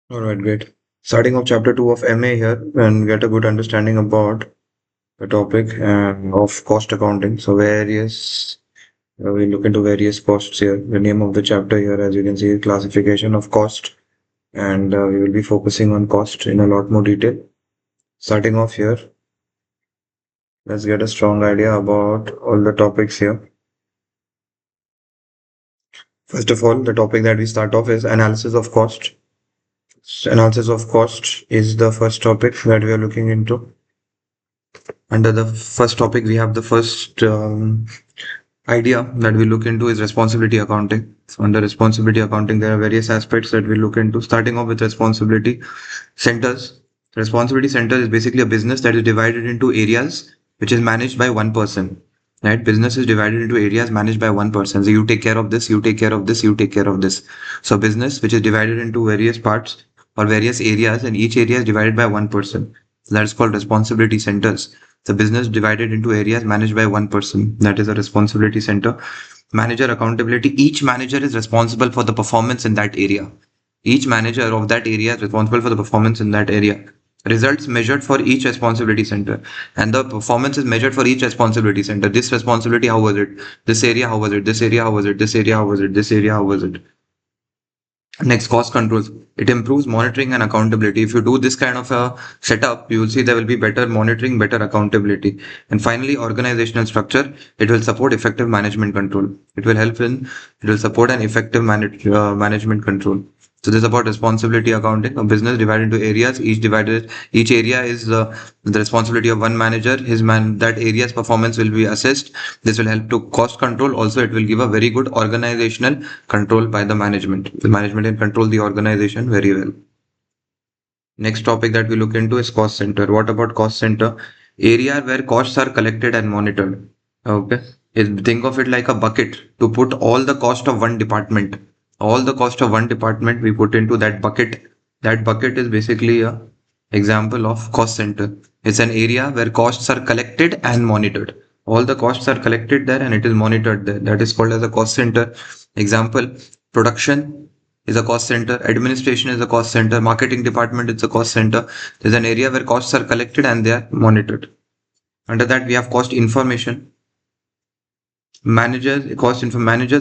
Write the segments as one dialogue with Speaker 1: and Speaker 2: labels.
Speaker 1: All right, great. Starting off chapter 2 of MA here and get a good understanding about the topic of cost accounting. So we look into various costs here. The name of the chapter here, as you can see, classification of cost, and we will be focusing on cost in a lot more detail. Starting off here, let's get a strong idea about all the topics here. First of all, the topic that we start off is analysis of cost. Analysis of cost is the first topic that we are looking into. Under the first topic, we have the first idea that we look into is responsibility accounting. So under responsibility accounting, there are various aspects that we look into. Starting off with responsibility centers. Responsibility center is basically a business that is divided into areas which is managed by one person. Right? Business is divided into areas managed by one person. So you take care of this, you take care of this, you take care of this. So business which is divided into various parts or various areas, and each area is divided by one person. So that's called responsibility centers. The business divided into areas managed by one person. That is a responsibility center. Manager accountability. Each manager is responsible for the performance in that area. Each manager of that area is responsible for the performance in that area. Results measured for each responsibility center, and the performance is measured for each responsibility center. This responsibility, how was it? This area, how was it? This area, how was it? This area, how was it? This area, how was it? Next, cost controls. It improves monitoring and accountability. If you do this kind of a setup, you will see there will be better monitoring, better accountability. And finally, organizational structure. It will support effective management control. It will support an effective management control. So this is about responsibility accounting. A business divided into areas. Each area is the responsibility of one manager. That area's performance will be assessed. This will help to cost control. Also, it will give a very good organizational control by the management. The management can control the organization very well. Next topic that we look into is cost center. What about cost center? Area where costs are collected and monitored. Okay. Think of it like a bucket to put all the cost of one department. All the cost of one department we put into that bucket. That bucket is basically a example of cost center. It's an area where costs are collected and monitored. All the costs are collected there and it is monitored there. That is called as a cost center. Example, production is a cost center, administration is a cost center, marketing department is a cost center. There's an area where costs are collected and they are monitored. Under that, we have cost information. Managers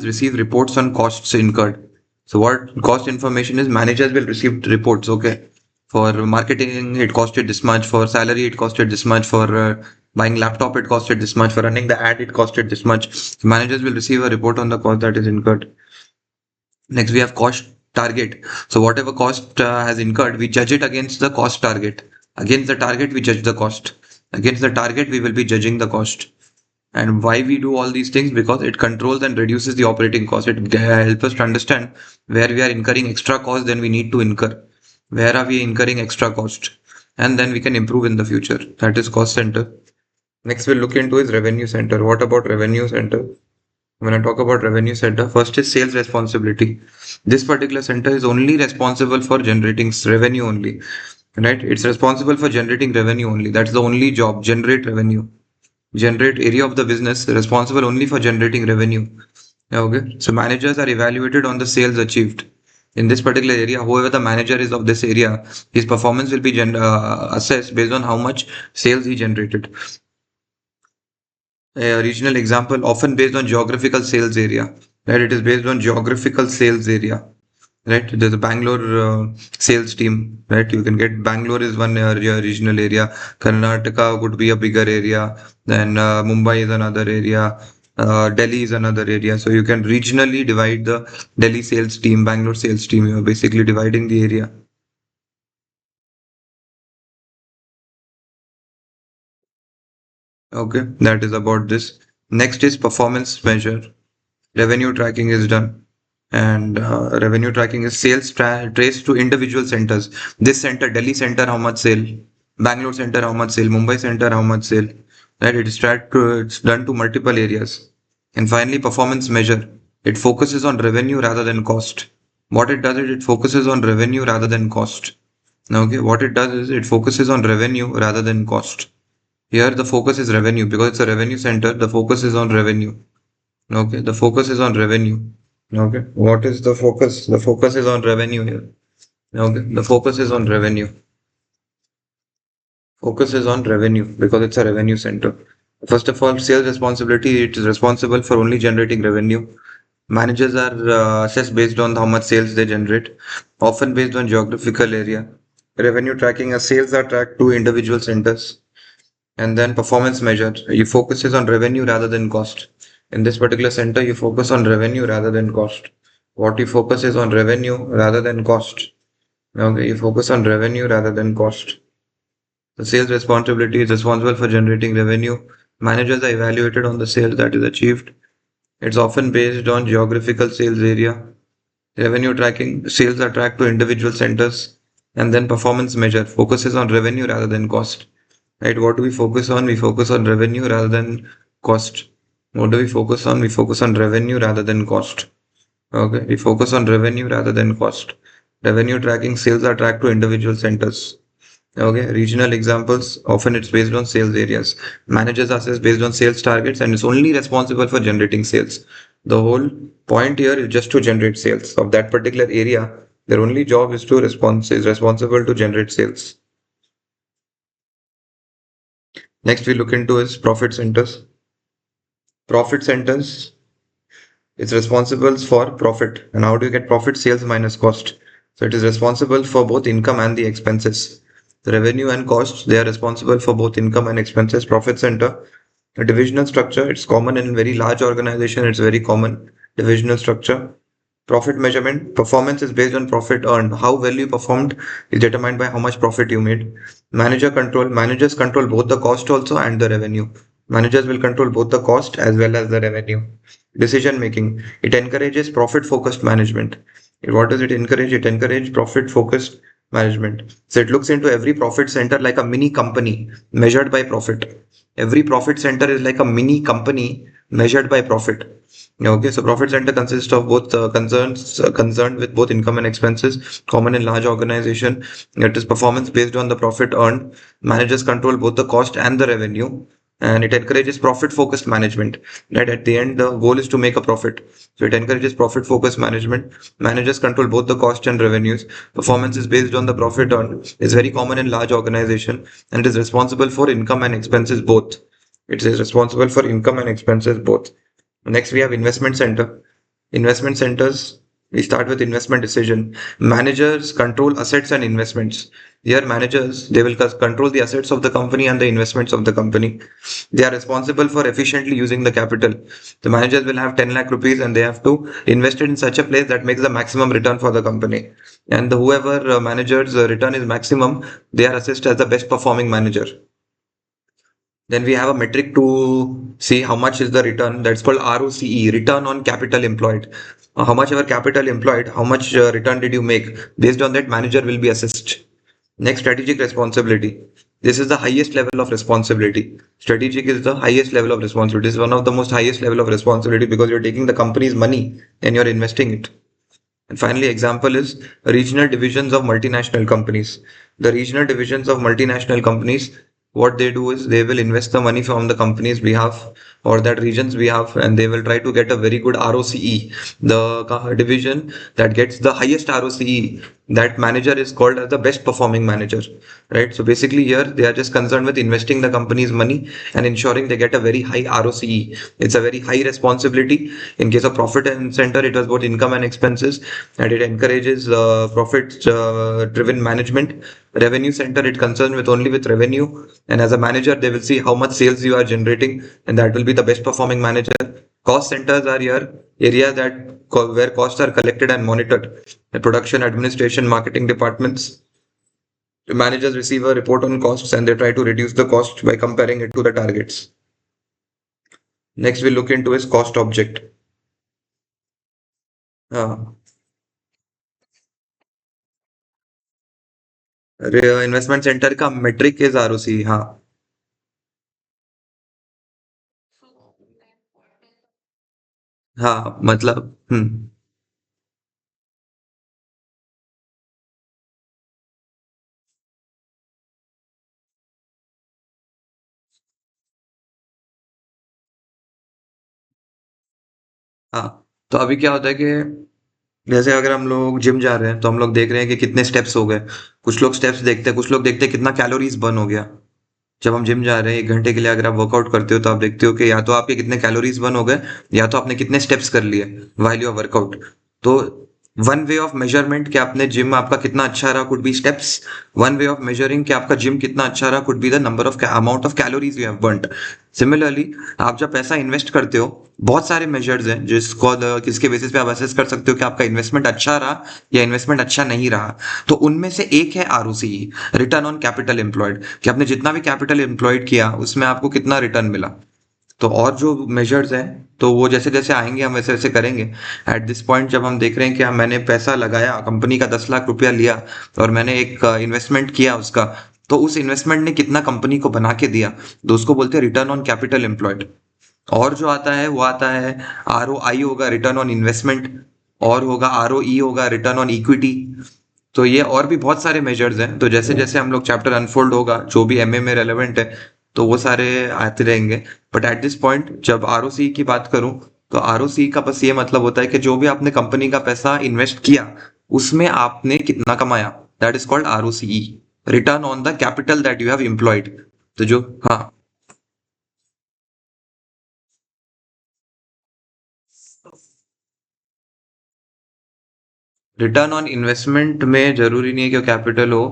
Speaker 1: receive reports on costs incurred. So what cost information is, managers will receive reports. Okay. For marketing, it costed this much. For salary, it costed this much. For buying laptop, it costed this much. For running the ad, it costed this much. Managers will receive a report on the cost that is incurred. Next, we have cost target. So whatever cost has incurred, we judge it against the cost target. Against the target, we judge the cost. Against the target, we will be judging the cost. And why we do all these things? Because it controls and reduces the operating cost. It helps us to understand where we are incurring extra cost than we need to incur. Where are we incurring extra cost? And then we can improve in the future. That is cost center. Next, we'll look into is revenue center. What about revenue center? When I talk about revenue center, first is sales responsibility. This particular center is only responsible for generating revenue only, right? It's responsible for generating revenue only. That's the only job, generate revenue. Generate area of the business responsible only for generating revenue. Okay. So managers are evaluated on the sales achieved. In this particular area, whoever the manager is of this area, his performance will be assessed based on how much sales he generated. A regional example, often based on geographical sales area, right? It is based on geographical sales area, right? There's a Bangalore sales team, right? You can get Bangalore is one area, regional area. Karnataka would be a bigger area. Then Mumbai is another area. Delhi is another area. So you can regionally divide the Delhi sales team, Bangalore sales team. You're basically dividing the area. Okay, that is about this. Next is performance measure. Revenue tracking is done, and revenue tracking is sales traced to individual centers. This center, Delhi center, how much sale? Bangalore center, how much sale? Mumbai center, how much sale? Right, it's done to multiple areas. And finally, performance measure. It focuses on revenue rather than cost. What it does is it focuses on revenue rather than cost. Okay, what it does is it focuses on revenue rather than cost. Here the focus is revenue because it's a revenue center. The focus is on revenue. Okay, the focus is on revenue. Okay, what is the focus? The focus is on revenue here. Okay, the focus is on revenue. Focus is on revenue because it's a revenue center. First of all, sales responsibility, it is responsible for only generating revenue. Managers are assessed based on how much sales they generate, often based on geographical area. Revenue tracking, as sales are tracked to individual centers. And then performance measure, you focuses on revenue rather than cost. In this particular center, you focus on revenue rather than cost. What you focus is on revenue rather than cost. Okay, you focus on revenue rather than cost. The sales responsibility is responsible for generating revenue. Managers are evaluated on the sales that is achieved. It's often based on geographical sales area. Revenue tracking, sales are tracked to individual centers. And then performance measure focuses on revenue rather than cost. Right? What do we focus on? We focus on revenue rather than cost. What do we focus on? We focus on revenue rather than cost. Okay, we focus on revenue rather than cost. Revenue tracking, sales are tracked to individual centers. Okay, regional examples, often it's based on sales areas. Managers assess based on sales targets and is only responsible for generating sales. The whole point here is just to generate sales of that particular area. Their only job is to is responsible to generate sales. Next we look into is profit centers. Profit centers, it's responsible for profit. And how do you get profit? Sales minus cost. So it is responsible for both income and the expenses. The revenue and costs, they are responsible for both income and expenses. Profit center, a divisional structure, it's common in very large organization, it's very common. Divisional structure. Profit measurement, performance is based on profit earned. How well you performed is determined by how much profit you made. Manager control, managers control both the cost also and the revenue. Managers will control both the cost as well as the revenue. Decision making, it encourages profit focused management. What does it encourage? It encourages profit focused management. So it looks into every profit center like a mini company measured by profit. Every profit center is like a mini company measured by profit. Okay, so profit center consists of both concerns concerned with both income and expenses, common in large organization. It is performance based on the profit earned. Managers control both the cost and the revenue, and it encourages profit focused management. Right at the end, the goal is to make a profit. So it encourages profit focused management. Managers control both the cost and revenues. Performance is based on the profit earned. Is very common in large organization, and it is responsible for income and expenses both. It is responsible for income and expenses both. Next, we have investment center. Investment centers, we start with investment decision. Managers control assets and investments. Here, managers, they will control the assets of the company and the investments of the company. They are responsible for efficiently using the capital. The managers will have 10 lakh rupees and they have to invest it in such a place that makes the maximum return for the company. And whoever manager's return is maximum, they are assessed as the best performing manager. Then we have a metric to see how much is the return. That's called ROCE, return on capital employed. How much ever capital employed, how much return did you make? Based on that, manager will be assessed. Next, strategic responsibility. This is the highest level of responsibility. Strategic is the highest level of responsibility. This is one of the most highest level of responsibility because you're taking the company's money and you're investing it. And finally, example is regional divisions of multinational companies. The regional divisions of multinational companies, what they do is they will invest the money from the company's behalf or that region's behalf, and they will try to get a very good ROCE. The division that gets the highest ROCE, that manager is called as the best performing manager, right? So basically here they are just concerned with investing the company's money and ensuring they get a very high ROCE. It's a very high responsibility. In case of profit and center, it was both income and expenses, and it encourages profit driven management. Revenue center, it concerns with only with revenue, and as a manager they will see how much sales you are generating, and that will be the best performing manager. Cost centers are here area that where costs are collected and monitored. The production, administration, marketing departments, the managers receive a report on costs and they try to reduce the cost by comparing it to the targets. Next we look into is cost object. uh, investment centre का metric is ROC. हाँ. हाँ मतलब हाँ. तो अभी क्या होता है कि जैसे अगर हम लोग जिम जा रहे हैं तो हम लोग देख रहे हैं कि कितने स्टेप्स हो गए। कुछ लोग स्टेप्स देखते हैं, कुछ लोग देखते हैं कितना कैलोरीज बर्न हो गया। जब हम जिम जा रहे हैं 1 घंटे के लिए अगर आप वर्कआउट करते हो तो आप देखते हो कि या तो आपके कितने कैलोरीज बर्न हो गए, या तो आपने कितने स्टेप्स कर लिए वाइल योर वर्कआउट। तो वन वे ऑफ मेजरमेंट कि आपने जिम आपका कितना अच्छा रहा could be steps. One way of measuring कि आपका जिम कितना अच्छा रहा could be the number of amount of calories you have burned. Similarly आप जब पैसा इन्वेस्ट करते हो, बहुत सारे मेजर्स हैं किसके बेसिस पे आप असेस कर सकते हो कि आपका इन्वेस्टमेंट अच्छा रहा या इन्वेस्टमेंट अच्छा नहीं रहा। तो उनमें से एक है ROCE, return on capital employed, कि आपने जितना भी कैपिटल एम्प्लॉयड किया उसमें आपको कितना रिटर्न मिला। तो और जो मेजर्स हैं तो वो जैसे जैसे आएंगे हम वैसे वैसे करेंगे। एट दिस पॉइंट जब हम देख रहे हैं कि मैंने पैसा लगाया, कंपनी का 10 लाख रुपया लिया और मैंने एक इन्वेस्टमेंट किया उसका, तो उस इन्वेस्टमेंट ने कितना कंपनी को बना के दिया, तो उसको बोलते हैं रिटर्न ऑन कैपिटल एम्प्लॉयड। और जो आता है वो आता है आर ओ आई होगा, रिटर्न ऑन इन्वेस्टमेंट। और होगा आर ओ ई होगा, रिटर्न ऑन इक्विटी। तो ये और भी बहुत सारे मेजर्स हैं, तो जैसे जैसे हम लोग चैप्टर अनफोल्ड होगा जो भी एमए में रेलेवेंट है तो वो सारे आते रहेंगे। बट एट दिस पॉइंट जब आरओसी की बात करूं, तो आरओसी का बस ये मतलब होता है कि जो भी आपने कंपनी का पैसा इन्वेस्ट किया उसमें आपने कितना कमाया, that is called ROCE, return on the capital that you have employed. तो जो हाँ, रिटर्न ऑन इन्वेस्टमेंट में जरूरी नहीं है कि कैपिटल हो।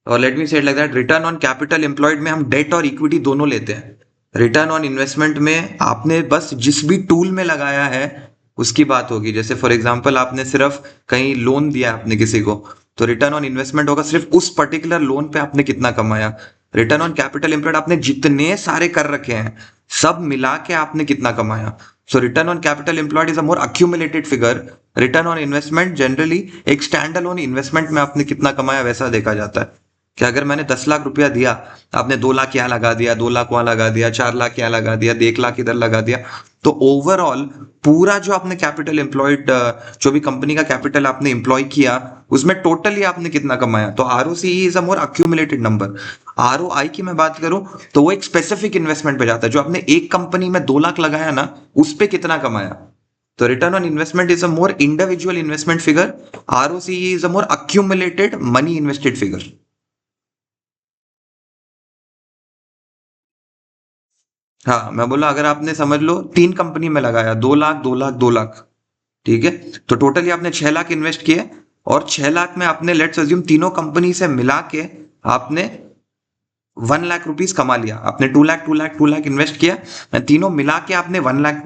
Speaker 1: और लेट मी से like that, return on capital employed में हम डेट और इक्विटी दोनों लेते हैं। रिटर्न ऑन इन्वेस्टमेंट में आपने बस जिस भी टूल में लगाया है उसकी बात होगी। जैसे फॉर एग्जांपल आपने सिर्फ कहीं लोन दिया आपने किसी को, तो रिटर्न ऑन इन्वेस्टमेंट होगा सिर्फ उस पर्टिकुलर लोन पे आपने कितना कमाया। रिटर्न ऑन कैपिटल एम्प्लॉयड आपने जितने सारे कर रखे हैं सब मिला के आपने कितना कमाया। So return on capital employed is a more accumulated figure. Return on investment generally एक स्टैंड अलोन इन्वेस्टमेंट में आपने कितना कमाया वैसा देखा जाता है। कि अगर मैंने 10 लाख रुपया दिया, आपने 2 लाख यहाँ लगा दिया, 2 लाख वहां लगा दिया, 4 लाख यहाँ लगा दिया, 1 लाख इधर लगा दिया, तो ओवरऑल पूरा जो आपने कैपिटल एम्प्लॉयड, जो भी कंपनी का कैपिटल आपने एम्प्लॉय किया उसमें टोटली आपने कितना कमाया। तो ROCE is a more accumulated number. ROI की मैं बात करूं तो वो एक स्पेसिफिक इन्वेस्टमेंट पे जाता है, जो आपने एक कंपनी में 2 लाख लगाया ना उस पे कितना कमाया। तो return on investment is a more individual investment figure, ROCE is a more accumulated money invested figure. हाँ मैं बोला अगर आपने समझ लो 3 कंपनी में लगाया, 2 लाख 2 लाख 2 लाख, ठीक है, तो टोटली आपने 6 लाख इन्वेस्ट किए। और 6 लाख में आपने लेट्स अज्यूम तीनों कंपनी से मिला के आपने 1 लाख रुपीज कमा लिया। आपने 2 लाख 2 लाख 2 लाख इन्वेस्ट किया, तीनों मिला के आपने 1 लाख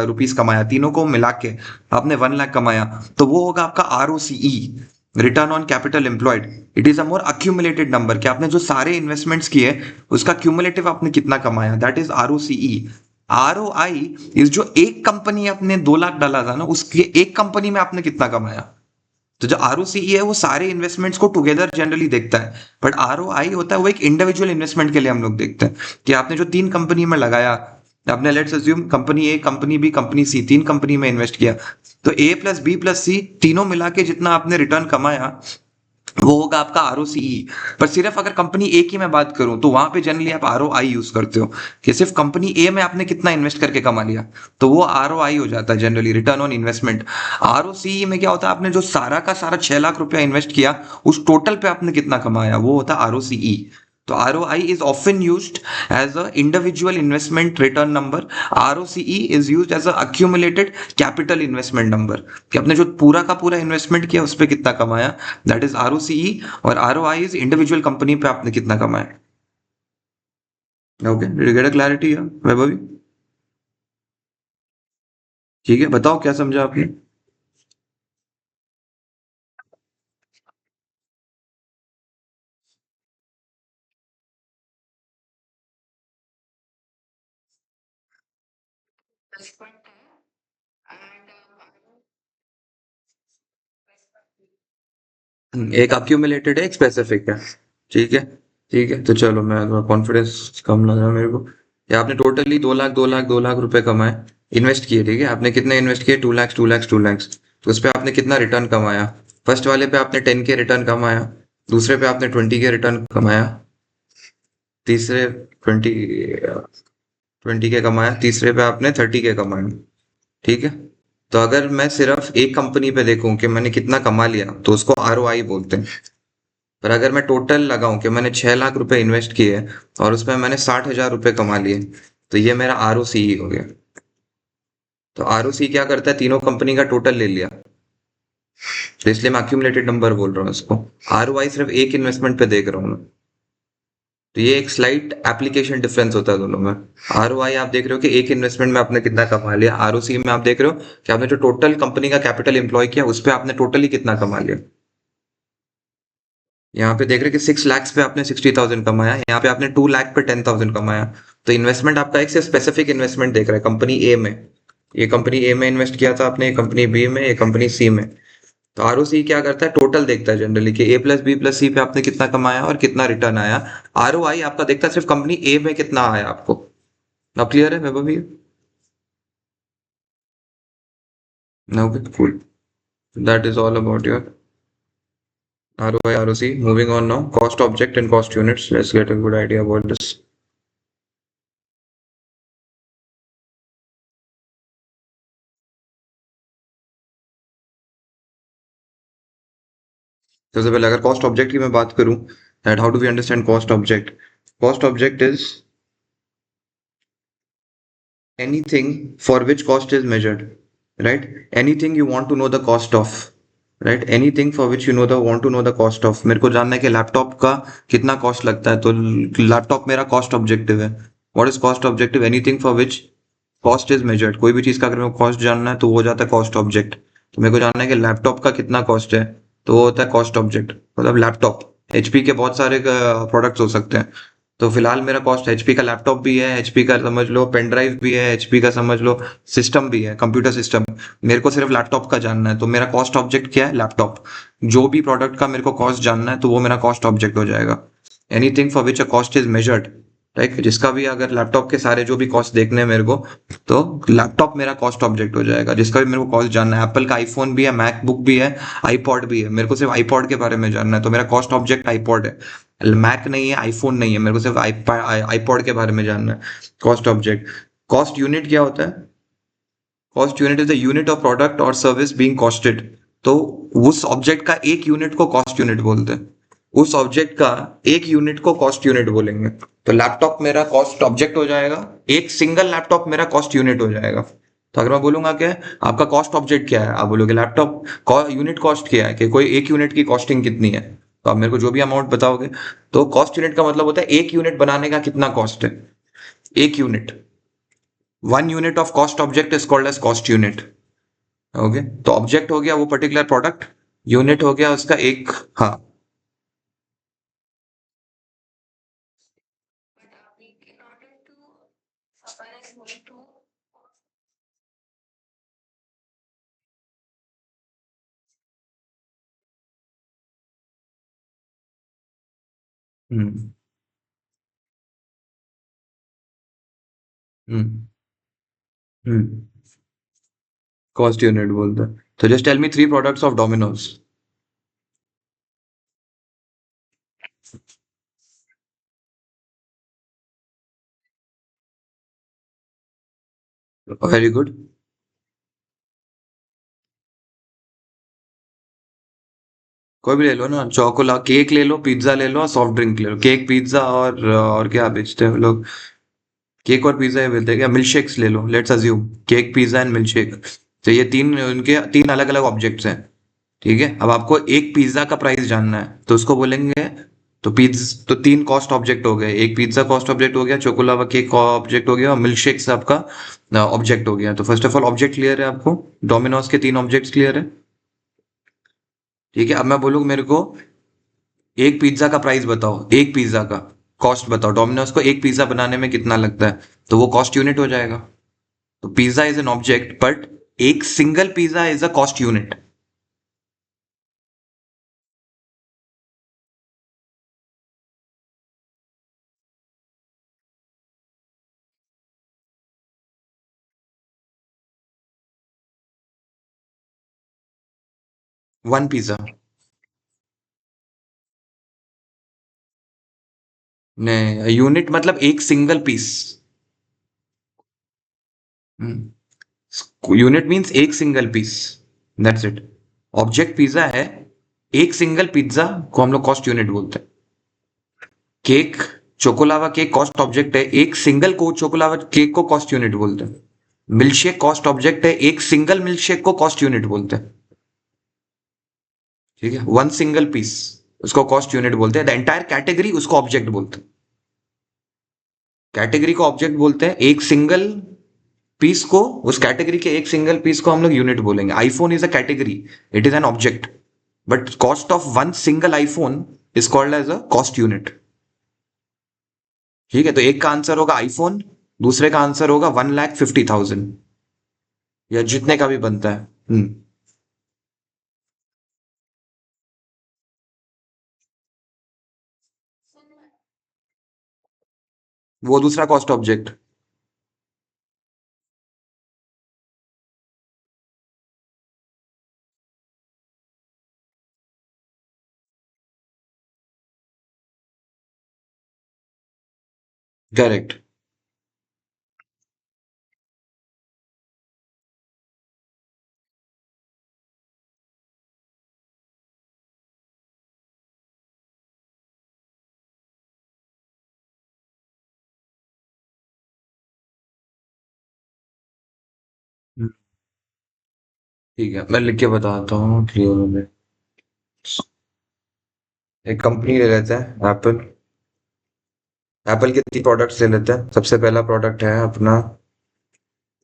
Speaker 1: रुपीज कमाया, तीनों को मिला के आपने 1 लाख कमाया। तो वो होगा आपका ROCE, return on capital employed. It is a more accumulated number कि आपने जो सारे इन्वेस्टमेंट्स किए उसका क्यूमुलेटिव आपने कितना कमाया, that is ROCE. ROI is जो एक कंपनी आपने 2 लाख डाला था ना उसके एक कंपनी में आपने कितना कमाया। तो जो आरओसीई है वो सारे इन्वेस्टमेंट्स को टुगेदर जनरली देखता है, बट आरओआई होता है वो एक इंडिविजुअल इन्वेस्टमेंट के लिए हम लोग देखते हैं कि आपने जो 3 कंपनी में लगाया, आपने let's assume company A, company B, company C, 3 company में इन्वेस्ट किया, तो A plus B plus C तीनों मिला के जितना आपने रिटर्न कमाया वो होगा आपका आरओसीई। पर सिर्फ अगर कंपनी ए की मैं बात करूं तो वहां पे जनरली आप आरओआई यूज करते हो कि सिर्फ कंपनी ए में आपने कितना इन्वेस्ट करके कमा लिया, तो वो आरओआई हो जाता है generally, return on investment. ROCE में क्या होता है, आपने जो सारा का सारा 6 लाख रुपया इन्वेस्ट किया उस टोटल पे आपने कितना कमाया, वो होता है आरओसीई। तो ROI is often used as a individual investment return number. ROCE is used as a accumulated capital investment number कि आपने जो पूरा का पूरा इन्वेस्टमेंट किया उस पे कितना कमाया, दैट इज ROCE। और ROI इज इंडिविजुअल कंपनी पे आपने कितना कमाया। Okay, did you get a clarity Vaibhavi? ठीक है, बताओ क्या समझा आपने। एक अक्यूमुलेटेड है, एक स्पेसिफिक है। ठीक है, ठीक है, तो चलो मैं थोड़ा कॉन्फिडेंस कम लग रहा है मेरे को। ये आपने टोटली 2 लाख 2 लाख 2 लाख रुपए कमाए, इन्वेस्ट किए, ठीक है, आपने कितने इन्वेस्ट किए, 2 लाख 2 लाख 2 लाख, तो उस पर आपने कितना रिटर्न कमाया। फर्स्ट वाले पे आपने 10 के रिटर्न कमाया, दूसरे पे आपने 20 के रिटर्न कमाया, तीसरे 20 के कमाया, तीसरे पे आपने 30 के कमाए। ठीक है, तो अगर मैं सिर्फ एक कंपनी पे देखूं कि मैंने कितना कमा लिया तो उसको आरओआई बोलते हैं। पर अगर मैं टोटल लगाऊं कि मैंने 6 लाख रुपए इन्वेस्ट किए और उसमें मैंने 60 हजार रुपए कमा लिए, तो ये मेरा आरओसी हो गया। तो आरओसी क्या करता है, तीनों कंपनी का टोटल ले लिया, तो इसलिए मैं अक्यूमुलेटेड नंबर बोल रहा हूँ इसको। आरओआई सिर्फ एक इन्वेस्टमेंट पे देख रहा हूँ मैं। तो ये एक स्लाइट एप्लीकेशन डिफरेंस होता है दोनों में। आरओआई आप देख रहे हो कि एक इन्वेस्टमेंट में आपने कितना कमा लिया, आरओसी में आप देख रहे हो कि आपने जो टोटल कंपनी का कैपिटल एम्प्लॉय किया उस पे आपने टोटली कितना कमा लिया। यहाँ पे देख रहे हो कि 6 लाख पे आपने 60,000 कमाया, यहाँ पे आपने 2 लाख पे 10,000 कमाया। तो इन्वेस्टमेंट आपका एक से स्पेसिफिक इन्वेस्टमेंट देख रहा है कंपनी ए में। ये कंपनी ए में इन्वेस्ट किया था आपने, ये कंपनी बी में, ये कंपनी सी में। तो आरओसी क्या करता है, टोटल देखता है जनरली कि ए प्लस बी प्लस सी पे आपने कितना कमाया और कितना रिटर्न आया। आरओआई आपका देखता है सिर्फ कंपनी ए में कितना आया आपको। अब क्लियर है वैभव भैया? Okay cool. That is all about your ROI, ROC. Moving on now, cost object and cost units. Let's get a good idea about this. सबसे पहले अगर cost object की मैं बात करूं, that how do we understand cost object? Cost object is anything for which cost is measured, right? Anything you want to know the cost of, right? Anything for which you know the want to know the cost of. मेरे को जानना है कि laptop का कितना cost लगता है, तो लैपटॉप मेरा कॉस्ट ऑब्जेक्टिव है। What is cost objective? Anything for which cost is measured. कोई भी चीज का अगर मेरे को कॉस्ट जानना है तो वो हो जाता है कॉस्ट ऑब्जेक्ट। तो मेरे को जानना है कि लैपटॉप का कितना कॉस्ट है, तो वो होता है कॉस्ट ऑब्जेक्ट। मतलब लैपटॉप, एचपी के बहुत सारे प्रोडक्ट्स हो सकते हैं। तो फिलहाल मेरा कॉस्ट एचपी का लैपटॉप भी है, एचपी का समझ लो पेन ड्राइव भी है, एचपी का समझ लो सिस्टम भी है, कंप्यूटर सिस्टम। मेरे को सिर्फ लैपटॉप का जानना है, तो मेरा कॉस्ट ऑब्जेक्ट क्या है, लैपटॉप। जो भी प्रोडक्ट का मेरे को कॉस्ट जानना है तो वो मेरा कॉस्ट ऑब्जेक्ट हो जाएगा। Anything for which a cost is measured, right? जिसका भी अगर लैपटॉप के सारे जो भी कॉस्ट देखने हैं मेरे को, तो लैपटॉप मेरा कॉस्ट ऑब्जेक्ट हो जाएगा। जिसका भी मेरे को कॉस्ट जानना है, एप्पल का आईफोन भी है, मैकबुक भी है, आईपॉड भी है, मेरे को सिर्फ आईपॉड के बारे में जानना है तो मेरा कॉस्ट ऑब्जेक्ट आईपॉड है। मैक नहीं है, आईफोन नहीं है, मेरे को सिर्फ आईपॉड के बारे में जानना है, कॉस्ट ऑब्जेक्ट। कॉस्ट यूनिट क्या होता है? Cost unit is the unit of product और सर्विस बीइंग कॉस्टेड। तो उस ऑब्जेक्ट का एक यूनिट को कॉस्ट यूनिट बोलते हैं। उस ऑब्जेक्ट का एक यूनिट को कॉस्ट यूनिट बोलेंगे। तो लैपटॉप मेरा कॉस्ट ऑब्जेक्ट हो जाएगा, एक सिंगल लैपटॉप मेरा कॉस्ट यूनिट हो जाएगा। तो अगर मैं बोलूंगा कि आपका कॉस्ट ऑब्जेक्ट क्या है, आप बोलोगे लैपटॉप यूनिट कॉस्ट क्या है, कि कोई एक यूनिट की कॉस्टिंग कितनी है, तो आप मेरे को जो भी अमाउंट बताओगे। तो कॉस्ट यूनिट का मतलब होता है एक यूनिट बनाने का कितना कॉस्ट है, एक unit. One unit of cost object is called as cost unit. Okay, तो ऑब्जेक्ट हो गया वो पर्टिकुलर प्रोडक्ट, यूनिट हो गया उसका एक। हाँ। हम्म। हम्म। हम्म। कॉस्ट यूनिट बोलते हैं। तो just tell me 3 products of Domino's. Very good. कोई भी ले लो ना, चोकोला केक ले लो, पिज्जा ले लो, सॉफ्ट ड्रिंक ले लो। केक, पिज्जा और क्या बेचते हैं वो लोग? केक और पिज्जा ही मिलते हैं क्या? मिल्क शेक्स ले लो, let's assume cake, pizza and milkshake. तो ये तीन उनके तीन अलग अलग ऑब्जेक्ट्स हैं। ठीक है, अब आपको एक पिज्जा का प्राइस जानना है तो उसको बोलेंगे। तो तीन कॉस्ट ऑब्जेक्ट हो गए, एक पिज्जा कॉस्ट ऑब्जेक्ट हो गया, चोकोलावा केक ऑब्जेक्ट हो गया, और मिल्क शेक से आपका ऑब्जेक्ट हो गया। तो first of all object clear है आपको? डोमिनोज के तीन ऑब्जेक्ट्स क्लियर है? ठीक है, अब मैं बोलूँ मेरे को एक पिज्जा का प्राइस बताओ, एक पिज्जा का कॉस्ट बताओ, डोमिनोज को एक पिज्जा बनाने में कितना लगता है, तो वो कॉस्ट यूनिट हो जाएगा। तो pizza is an object but एक single pizza is a cost unit. One pizza. नहीं, यूनिट मतलब एक सिंगल पीस। यूनिट मीन्स एक single piece, that's it. Object pizza है, एक सिंगल पिज्जा को हम लोग कॉस्ट यूनिट बोलते हैं। Cake, choco lava cake cost object है, एक सिंगल को चोकोलावा केक को कॉस्ट यूनिट बोलते हैं। मिल्कशेक कॉस्ट ऑब्जेक्ट है, एक सिंगल मिल्कशेक को कॉस्ट यूनिट बोलते हैं। ठीक है, वन सिंगल पीस उसको कॉस्ट यूनिट बोलते हैं। द एंटायर कैटेगरी उसको ऑब्जेक्ट बोलते हैं। कैटेगरी को ऑब्जेक्ट बोलते हैं, एक सिंगल पीस को, उस कैटेगरी के एक सिंगल पीस को हम लोग यूनिट बोलेंगे। IPhone is a category, it is an object, but cost of one single iPhone is called as a cost unit. ठीक है, तो एक का आंसर होगा आईफोन, दूसरे का आंसर होगा 1,50,000 या जितने का भी बनता है। वो दूसरा कॉस्ट ऑब्जेक्ट। करेक्ट। ठीक है, मैं लिख के बताता हूँ क्लियर में। एक कंपनी ले लेते हैं एप्पल। एप्पल के 3 प्रोडक्ट्स ले लेते हैं। सबसे पहला प्रोडक्ट है अपना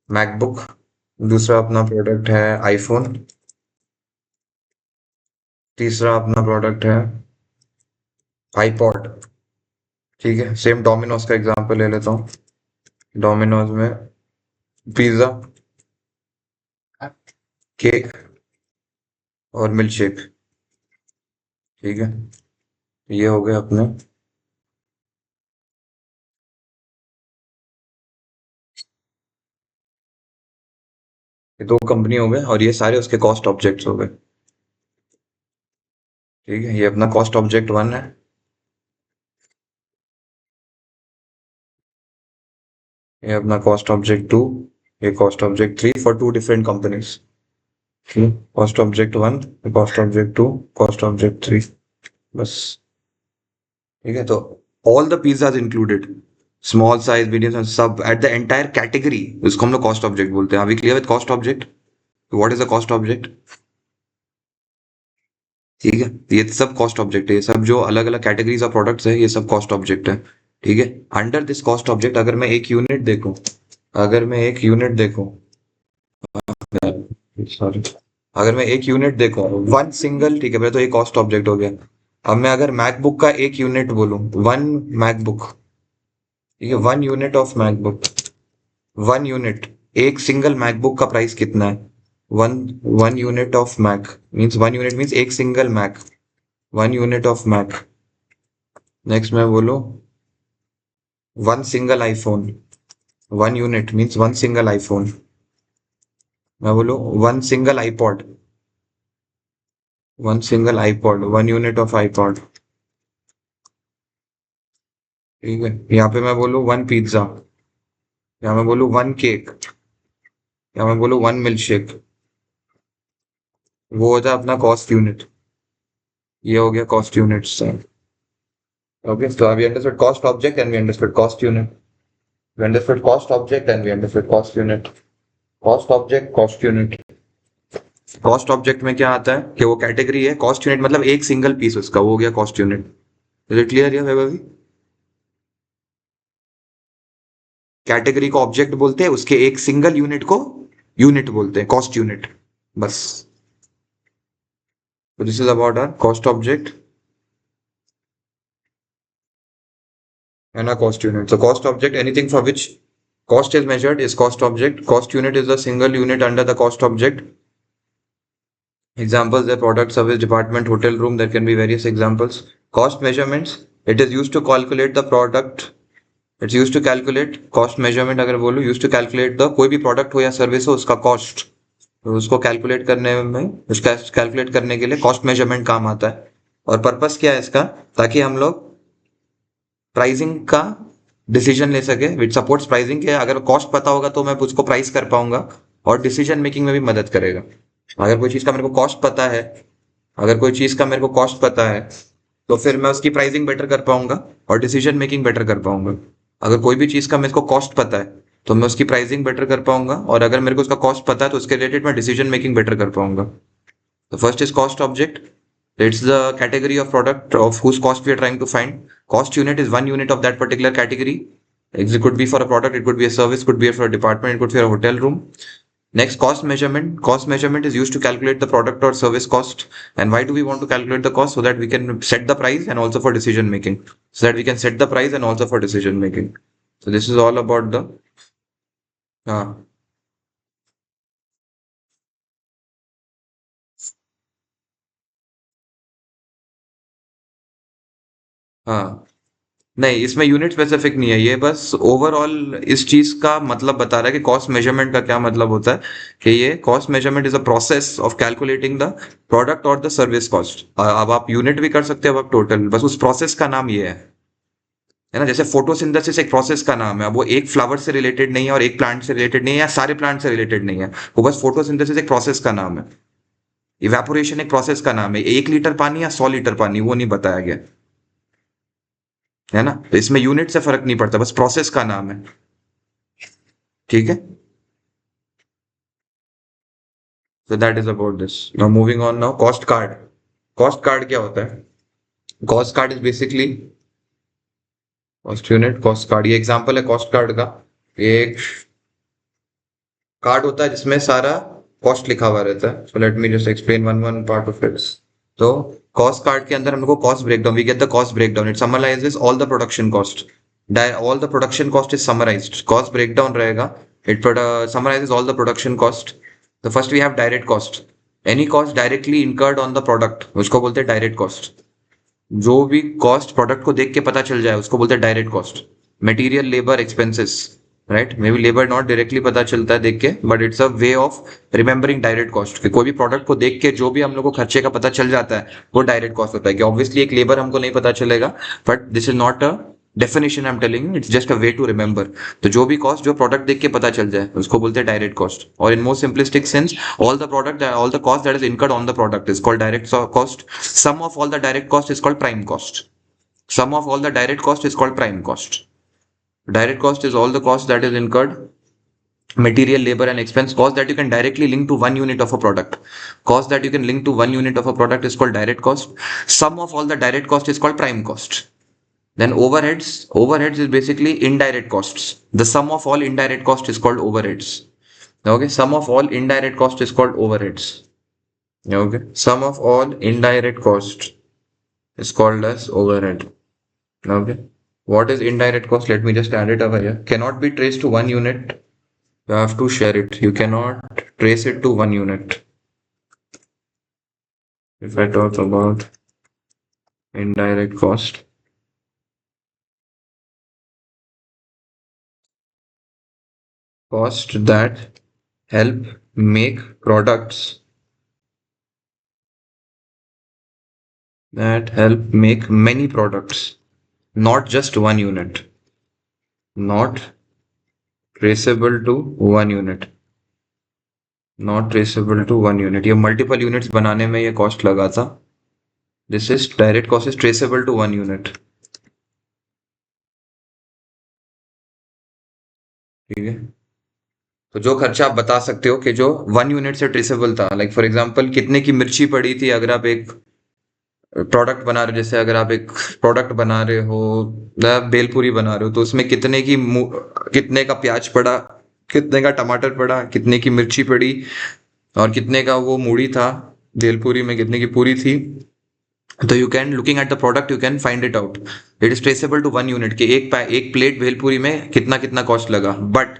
Speaker 1: मैकबुक, दूसरा अपना प्रोडक्ट है आईफोन, तीसरा अपना प्रोडक्ट है आईपॉड। ठीक है, सेम डोमिनोज का एग्जांपल ले लेता हूँ। डोमिनोज में पिज्जा, केक और मिल्क शेक। ठीक है, ये हो गए अपने। ये 2 कंपनी हो गए और ये सारे उसके कॉस्ट ऑब्जेक्ट्स हो गए। ठीक है, ये अपना कॉस्ट ऑब्जेक्ट 1 है, ये अपना कॉस्ट ऑब्जेक्ट 2, ये cost object 3 for 2 different companies. Cost object 1, cost object 2, cost object 3, बस। ठीक है, तो all the pizzas included, small size, medium size, सब एट द एंटायर कैटेगरी, उसको हम लोग कॉस्ट ऑब्जेक्ट बोलते हैं। अभी clear with cost object? What is a cost object? ठीक है, ये सब कॉस्ट ऑब्जेक्ट है। ये सब जो अलग अलग कैटेगरीज ऑफ प्रोडक्ट्स है, ये सब कॉस्ट ऑब्जेक्ट है। ठीक है, अंडर दिस कॉस्ट ऑब्जेक्ट अगर मैं एक यूनिट देखूं, अगर मैं एक यूनिट देखूं, सॉरी, अगर मैं एक यूनिट देखूं, वन सिंगल, ठीक है, पहले तो एक कॉस्ट ऑब्जेक्ट हो गया। अब मैं अगर मैकबुक का एक यूनिट बोलूं, वन मैकबुक, ठीक है, one unit of MacBook, one unit, एक सिंगल मैकबुक का प्राइस कितना है? One one unit of Mac means, one unit means एक single Mac, one unit of Mac. Next मैं बोलूं one single iPhone, one unit means one single iPhone. मैं बोलूं one single iPod, one single iPod, one unit of iPod. ठीक है, यहाँ पे मैं बोलूं वन पिज्जा, यहाँ मैं बोलूं वन केक, यहाँ मैं बोलूं वन मिल्क शेक, वो होता है अपना कॉस्ट यूनिट। ये हो गया cost units. Okay, so we understood cost object and we understood cost unit. We understood cost object and we understood cost unit. Cost object, cost unit. Cost object में क्या आता है कि वो कैटेगरी है, कॉस्ट यूनिट मतलब एक single piece उसका, वो हो गया cost unit. Is it clear है भाई? कैटेगरी को ऑब्जेक्ट बोलते हैं, उसके एक सिंगल यूनिट को यूनिट बोलते हैं, कॉस्ट यूनिट, बस। So this is about our cost object and our cost unit. So cost object, anything for which cost is measured is cost object. Cost unit is the single unit under the cost object. Examples are product, service, department, hotel, room. There can be various examples. Cost measurements. It is used to calculate the product. It's used to calculate cost measurement. अगर बोलो used to calculate the कोई भी product हो या service हो उसका cost, तो उसको calculate करने में, उसका calculate करने के लिए cost measurement काम आता है। और purpose क्या है इसका? ताकि हम लोग प्राइसिंग का डिसीजन ले सके, विच सपोर्ट्स प्राइसिंग के। अगर कॉस्ट पता होगा तो मैं उसको प्राइस कर पाऊंगा, और डिसीजन मेकिंग में भी मदद करेगा। अगर कोई चीज का मेरे को कॉस्ट पता है, अगर कोई चीज का मेरे को कॉस्ट पता है, तो फिर मैं उसकी प्राइसिंग बेटर कर पाऊंगा और डिसीजन मेकिंग बेटर कर पाऊंगा। अगर कोई भी चीज का मेरे को कॉस्ट पता है, तो मैं उसकी प्राइसिंग बेटर कर पाऊंगा, और अगर मेरे को उसका कॉस्ट पता है तो उसके रिलेटेड मैं डिसीजन मेकिंग बेटर कर पाऊंगा। The first is cost object. It's the category of product of whose cost we are trying to find. Cost unit is one unit of that particular category. It could be for a product, it could be a service, could be for a department, it could be for a hotel room. Next, cost measurement. Cost measurement is used to calculate the product or service cost. And why do we want to calculate the cost? So that we can set the price and also for decision making. So that we can set the price and also for decision making. So this is all about the हाँ हाँ नहीं, इसमें unit specific नहीं है, ये बस overall इस चीज का मतलब बता रहा है कि कॉस्ट मेजरमेंट का क्या मतलब होता है। कि ये cost measurement is a process of calculating the product और द सर्विस कॉस्ट। अब आप यूनिट भी कर सकते हो, अब आप टोटल, बस उस प्रोसेस का नाम ये है ना। जैसे फोटोसिंथेसिस एक प्रोसेस का नाम है, अब वो एक फ्लावर से रिलेटेड नहीं है और एक प्लांट से रिलेटेड नहीं है या सारे प्लांट से रिलेटेड नहीं है, वो बस फोटोसिंथेसिस एक प्रोसेस का नाम है। इवेपोरेशन एक प्रोसेस का नाम है, 1 लीटर पानी या 100 लीटर पानी वो नहीं बताया गया, है ना। तो इसमें यूनिट से फर्क नहीं पड़ता, बस प्रोसेस का नाम है। ठीक है, so that is about this. Now moving on, now cost card. Cost card क्या होता है? Cost card is basically cost unit, cost card। ये एग्जांपल है कॉस्ट कार्ड का। ये एक कार्ड होता है जिसमें सारा कॉस्ट लिखा हुआ रहता है। So let me just explain one one part of it. तो कॉस्ट कार्ड के अंदर हमको cost breakdown, we get the cost breakdown, it summarises all the production cost. All the production cost is summarised. Cost breakdown रहेगा, it summarises all the production cost. तो first we have direct cost. Any cost directly incurred on the product, उसको बोलते हैं direct cost. जो भी cost product को देख के पता चल जाए उसको बोलते हैं direct cost. Material, labour, expenses, right. May be labour not directly पता चलता है देख के, but it's a way of remembering direct cost. कि कोई भी प्रोडक्ट को देख के जो भी हम लोग को खर्चे का पता चल जाता है वो डायरेक्ट कॉस्ट होता है। कि ऑब्वियसली एक लेबर हमको नहीं पता चलेगा, but this is not a definition I am telling, it's just a way to remember. तो जो भी कॉस्ट जो प्रोडक्ट देख के पता चल जाए उसको बोलते हैं डायरेक्ट कॉस्ट। और in most simplistic sense, all the cost that is incurred on the product is called direct cost. Sum of all the direct cost is called prime cost. Sum of all the direct cost is called prime cost. Direct cost is all the cost that is incurred, material, labor and expense, cost that you can directly link to one unit of a product. Cost that you can link to one unit of a product is called direct cost. Sum of all the direct cost is called prime cost. Then overheads is basically indirect costs. The sum of all indirect cost is called overheads. Okay, sum of all indirect cost is called overheads. Okay, sum of all indirect cost is called as overhead. Okay, what is indirect cost? Let me just add it over here. Cannot be traced to one unit. You have to share it. You cannot trace it to one unit. If I talk about indirect cost, cost that help make products, that help make many products, not just one unit, not traceable to one unit, not traceable to one unit। ये multiple units बनाने में ये cost लगा था। This is direct cost is traceable to one unit. ठीक है, तो जो खर्चा आप बता सकते हो कि जो वन यूनिट से ट्रेसेबल था, लाइक फॉर एग्जांपल कितने की मिर्ची पड़ी थी। अगर आप एक प्रोडक्ट बना रहे हो, जैसे अगर आप एक प्रोडक्ट बना रहे हो, भेलपूरी बना रहे हो, तो उसमें कितने का प्याज पड़ा, कितने का टमाटर पड़ा, कितने की मिर्ची पड़ी, और कितने का वो मूड़ी था भेलपूरी में, कितने की पूरी थी। तो you can, looking at the product, you can find it out. It is traceable to one unit कि एक प्लेट भेलपूरी में कितना कितना कॉस्ट लगा। बट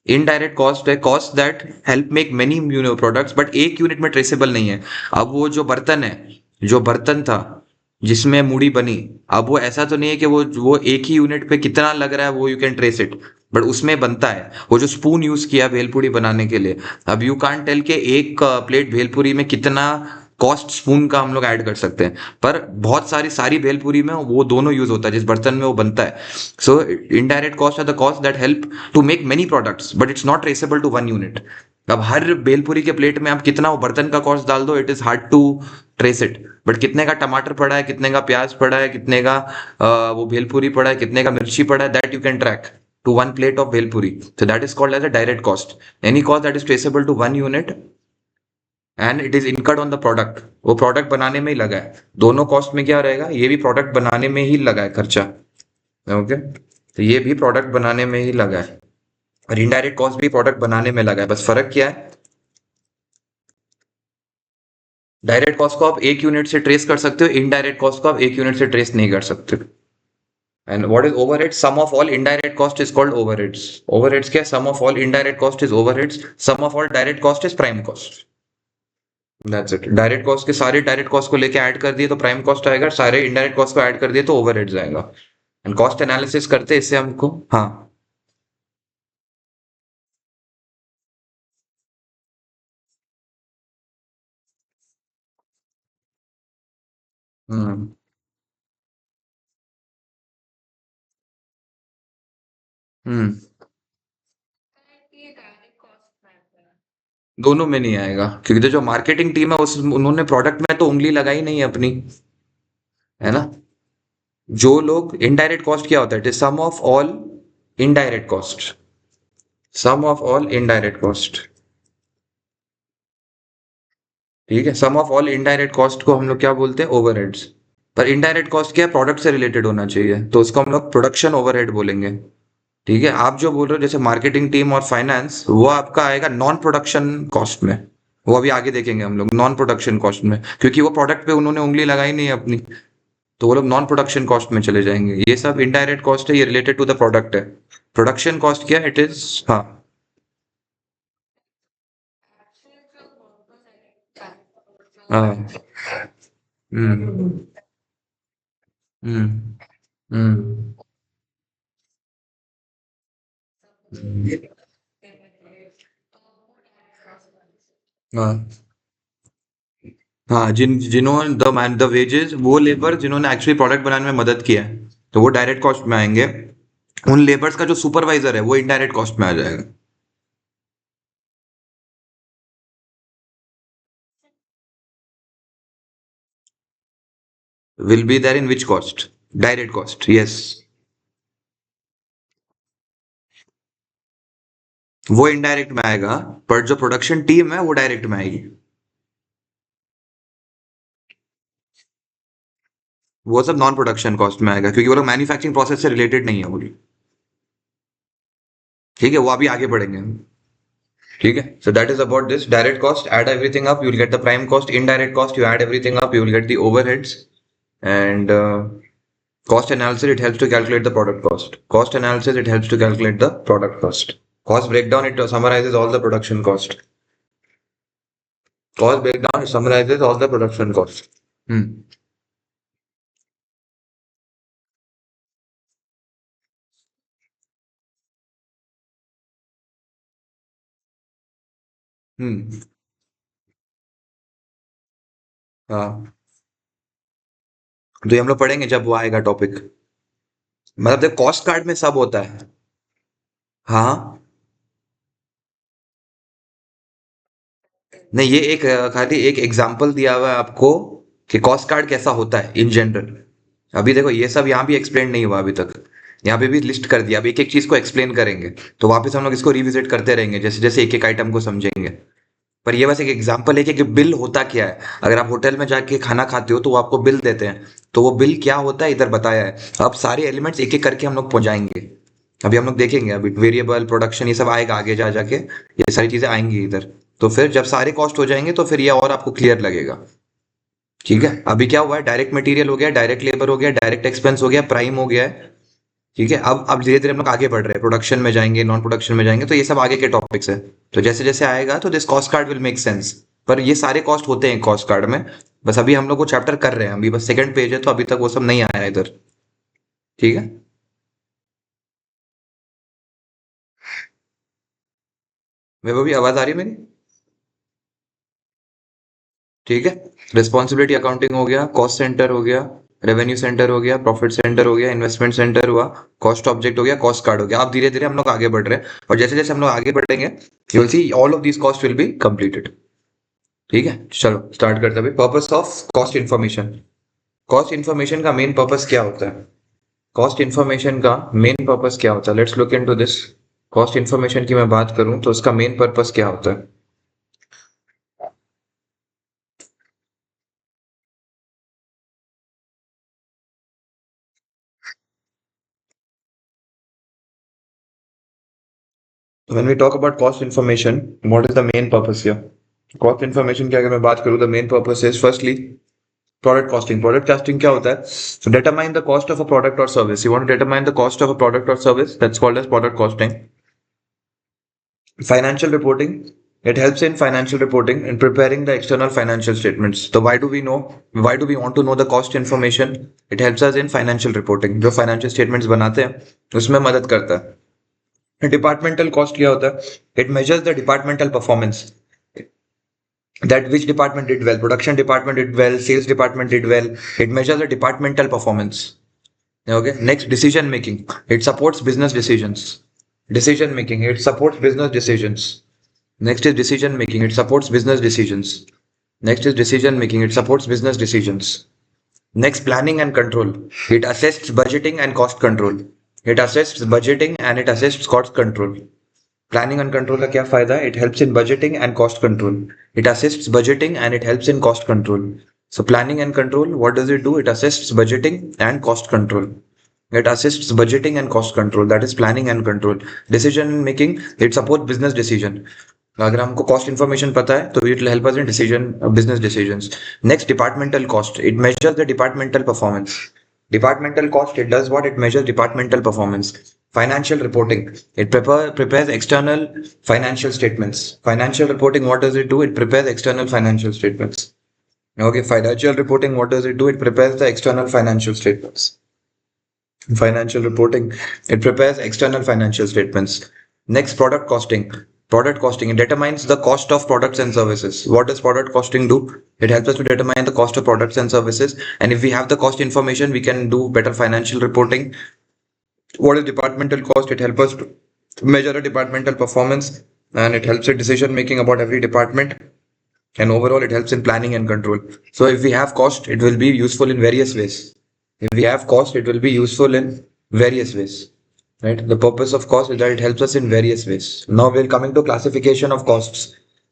Speaker 1: इनडायरेक्ट कॉस्ट है cost that help make many products, but एक यूनिट में ट्रेसेबल नहीं है। अब वो जो बर्तन है, जो बर्तन था जिसमें मूड़ी बनी, अब वो ऐसा तो नहीं है कि वो एक ही यूनिट पे कितना लग रहा है वो you can trace it, but उसमें बनता है। वो जो स्पून यूज किया भेलपूरी बनाने के लिए, अब यू कांट टेल के एक प्लेट भेलपूरी में कितना कॉस्ट स्पून का हम लोग ऐड कर सकते हैं। पर बहुत सारी सारी भेलपूरी में वो दोनों यूज होता है जिस बर्तन में वो बनता है। So indirect cost are the cost that help to make many products but it's not traceable to one unit. अब हर भेलपूरी के प्लेट में आप कितना वो बर्तन का कॉस्ट डाल दो, it is hard to trace it. But कितने का टमाटर पड़ा है, कितने का प्याज पड़ा है, कितने का वो भेलपूरी पड़ा है, कितने का मिर्ची पड़ा है, that you can track to one plate of bhelpuri. So that is called as a direct cost. Any cost that is traceable to one unit and it is incurred on the product, वो product बनाने में ही लगा है। दोनों cost में क्या रहेगा, ये भी प्रोडक्ट बनाने में ही लगा है खर्चा। ओके, तो ये भी प्रोडक्ट बनाने में ही लगा है और इनडायरेक्ट कॉस्ट भी प्रोडक्ट बनाने में लगा है। बस फर्क क्या है, डायरेक्ट कॉस्ट को आप एक यूनिट से ट्रेस कर सकते हो, इनडायरेक्ट कॉस्ट को आप एक यूनिट से ट्रेस नहीं कर सकते। And what is overhead? Sum of all indirect cost is called overheads. Overheads क्या है? Sum of all indirect cost is overheads. Sum of all direct cost is prime cost. That's it. Direct cost के सारे direct cost को लेके add कर दिए तो prime cost आएगा, सारे इनडायरेक्ट कॉस्ट को ऐड कर दिए तो ओवरहेड्स आएगा। एंड कॉस्ट एनालिसिस करते हैं इससे हमको। हाँ। हम्म। हम्म। दोनों में नहीं आएगा क्योंकि जो मार्केटिंग टीम है उस उन्होंने प्रोडक्ट में तो उंगली लगाई नहीं है अपनी, है ना। जो लोग इनडायरेक्ट कॉस्ट क्या होता है, it is sum of all indirect cost. Sum of all indirect cost. ठीक है, sum of all indirect cost को हम लोग क्या बोलते हैं, ओवरहेड्स। पर इनडायरेक्ट कॉस्ट क्या है, प्रोडक्ट से रिलेटेड होना चाहिए तो उसको हम लोग प्रोडक्शन ओवरहेड बोलेंगे। ठीक है, आप जो बोल रहे हो जैसे मार्केटिंग टीम और फाइनेंस, वो आपका आएगा नॉन प्रोडक्शन कॉस्ट में। वो अभी आगे देखेंगे हम लोग नॉन प्रोडक्शन कॉस्ट में, क्योंकि वो प्रोडक्ट पे उन्होंने उंगली लगाई नहीं है अपनी, तो वो लोग नॉन प्रोडक्शन कॉस्ट में चले जाएंगे। ये सब इनडायरेक्ट कॉस्ट है, ये रिलेटेड टू द प्रोडक्ट है। प्रोडक्शन कॉस्ट क्या इट इज। हाँ। हाँ। हम्म। हम्म। हम्म। हाँ। हाँ, जिन्होंने द मैन द वेजेस, वो लेबर जिन्होंने एक्चुअली प्रोडक्ट बनाने में मदद किया है, तो वो डायरेक्ट कॉस्ट में आएंगे। उन लेबर्स का जो सुपरवाइजर है वो इनडायरेक्ट कॉस्ट में आ जाएगा। Will be there in which cost, direct cost, yes. वो इनडायरेक्ट में आएगा, पर जो प्रोडक्शन टीम है वो डायरेक्ट में आएगी। वो सब नॉन प्रोडक्शन कॉस्ट में आएगा क्योंकि वो लोग मैन्युफैक्चरिंग प्रोसेस से रिलेटेड नहीं है वो। ठीक है, वो अभी आगे बढ़ेंगे। ठीक है, so that is about this direct cost. Add everything up, you will get the prime cost. Indirect cost, you add everything up, you will get the overheads. And cost analysis, it helps to calculate the product cost. Cost analysis, it helps to calculate the product cost. Cost breakdown, it summarizes all the production cost. Cost breakdown, it summarizes all the production cost. Hmm. Hmm. हाँ, तो ये हम लोग पढ़ेंगे जब वो आएगा topic. मतलब देखो कॉस्ट कार्ड में सब होता है। हाँ। नहीं, ये एक खाली एक एग्जांपल दिया हुआ है आपको कि कॉस्ट कार्ड कैसा होता है इन जनरल। अभी देखो ये सब यहाँ भी एक्सप्लेन नहीं हुआ अभी तक। यहाँ पे भी लिस्ट कर दिया, अब एक एक चीज को एक्सप्लेन करेंगे। तो वापस हम लोग इसको रिविजिट करते रहेंगे जैसे जैसे एक एक आइटम को समझेंगे। पर ये बस एक एग्जांपल है कि बिल होता क्या है। अगर आप होटल में जाके खाना खाते हो तो वो आपको बिल देते हैं, तो वो बिल क्या होता है इधर बताया है। अब सारे एलिमेंट्स एक एक करके हम लोग पहुंचाएंगे। अभी हम लोग देखेंगे, अभी वेरिएबल प्रोडक्शन ये सब आएगा आगे जा जाके, ये सारी चीजें आएंगी इधर। तो फिर जब सारे कॉस्ट हो जाएंगे तो फिर ये और आपको क्लियर लगेगा। ठीक है, अभी क्या हुआ है, डायरेक्ट मटेरियल हो गया, डायरेक्ट लेबर हो गया, डायरेक्ट एक्सपेंस हो गया, प्राइम हो गया है। ठीक है, अब धीरे धीरे हम लोग आगे बढ़ रहे हैं, प्रोडक्शन में जाएंगे, नॉन प्रोडक्शन में जाएंगे, तो ये सब आगे के टॉपिक्स है। तो जैसे जैसे आएगा तो this cost card will make sense. पर ये सारे कॉस्ट होते हैं कॉस्ट कार्ड में। बस अभी हम लोग वो चैप्टर कर रहे हैं, अभी बस सेकंड पेज है तो अभी तक वो सब नहीं आया है इधर। ठीक है। मैं वो भी आवाज आ रही है मेरी। ठीक है। रिस्पॉन्सिबिलिटी अकाउंटिंग हो गया, कॉस्ट सेंटर हो गया, रेवेन्यू सेंटर हो गया, प्रॉफिट सेंटर हो गया, इन्वेस्टमेंट सेंटर हुआ, कॉस्ट ऑब्जेक्ट हो गया, कॉस्ट कार्ड हो गया। अब धीरे धीरे हम लोग आगे बढ़ रहे हैं और जैसे जैसे हम लोग आगे बढ़ेंगे you will see all of these cost will be completed. ठीक है, चलो स्टार्ट करते हैं। Purpose of cost information. Cost information का मेन पर्पस क्या होता है? कॉस्ट इन्फॉर्मेशन का मेन पर्पस क्या होता है? Let's look into this. Cost information की मैं बात करूं तो उसका मेन पर्पस क्या होता है? When we talk about cost information, what is the main purpose here? Cost information की अगर मैं बात करूँ, the main purpose is firstly product costing. Product costing क्या होता है? So determine the cost of a product or service. You want to determine the cost of a product or service? That's called as product costing. Financial reporting. It helps in financial reporting and preparing the external financial statements. So why do we know? Why do we want to know the cost information? It helps us in financial reporting. जो financial statements बनाते हैं उसमें मदद करता है। Departmental cost क्या होता है? It measures the departmental performance, that which department did well. Production department did well, sales department did well. It measures the departmental performance. Okay, next, decision making. It supports business decisions. Decision making, it supports business decisions. Next is decision making, it supports business decisions. Next is decision making, it supports business decisions. Next, planning and control. It assists budgeting and cost control. It assists budgeting and it assists cost control. Planning and control का क्या फायदा है? It helps in budgeting and cost control. It assists budgeting and it helps in cost control. So planning and control, what does it do? It assists budgeting and cost control. It assists budgeting and cost control. That is planning and control. Decision making, it supports business decision. अगर हमको cost information पता है तो it help us in decision, business decisions. Next, departmental cost. It measures the departmental performance. Departmental cost, it does what? It measures departmental performance. Financial reporting, it prepares external financial statements. Financial reporting, what does it do? It prepares external financial statements. Okay, financial reporting, what does it do? It prepares the external financial statements. Financial reporting, it prepares external financial statements. Next, product costing. Product costing, it determines the cost of products and services. What does product costing do? It helps us to determine the cost of products and services. And if we have the cost information, we can do better financial reporting. What is departmental cost? It helps us to measure a departmental performance and it helps in decision making about every department. And overall, it helps in planning and control. So if we have cost, it will be useful in various ways. If we have cost, it will be useful in various ways. Right? The purpose of cost is that it helps us in various ways. Now we're coming to classification of costs.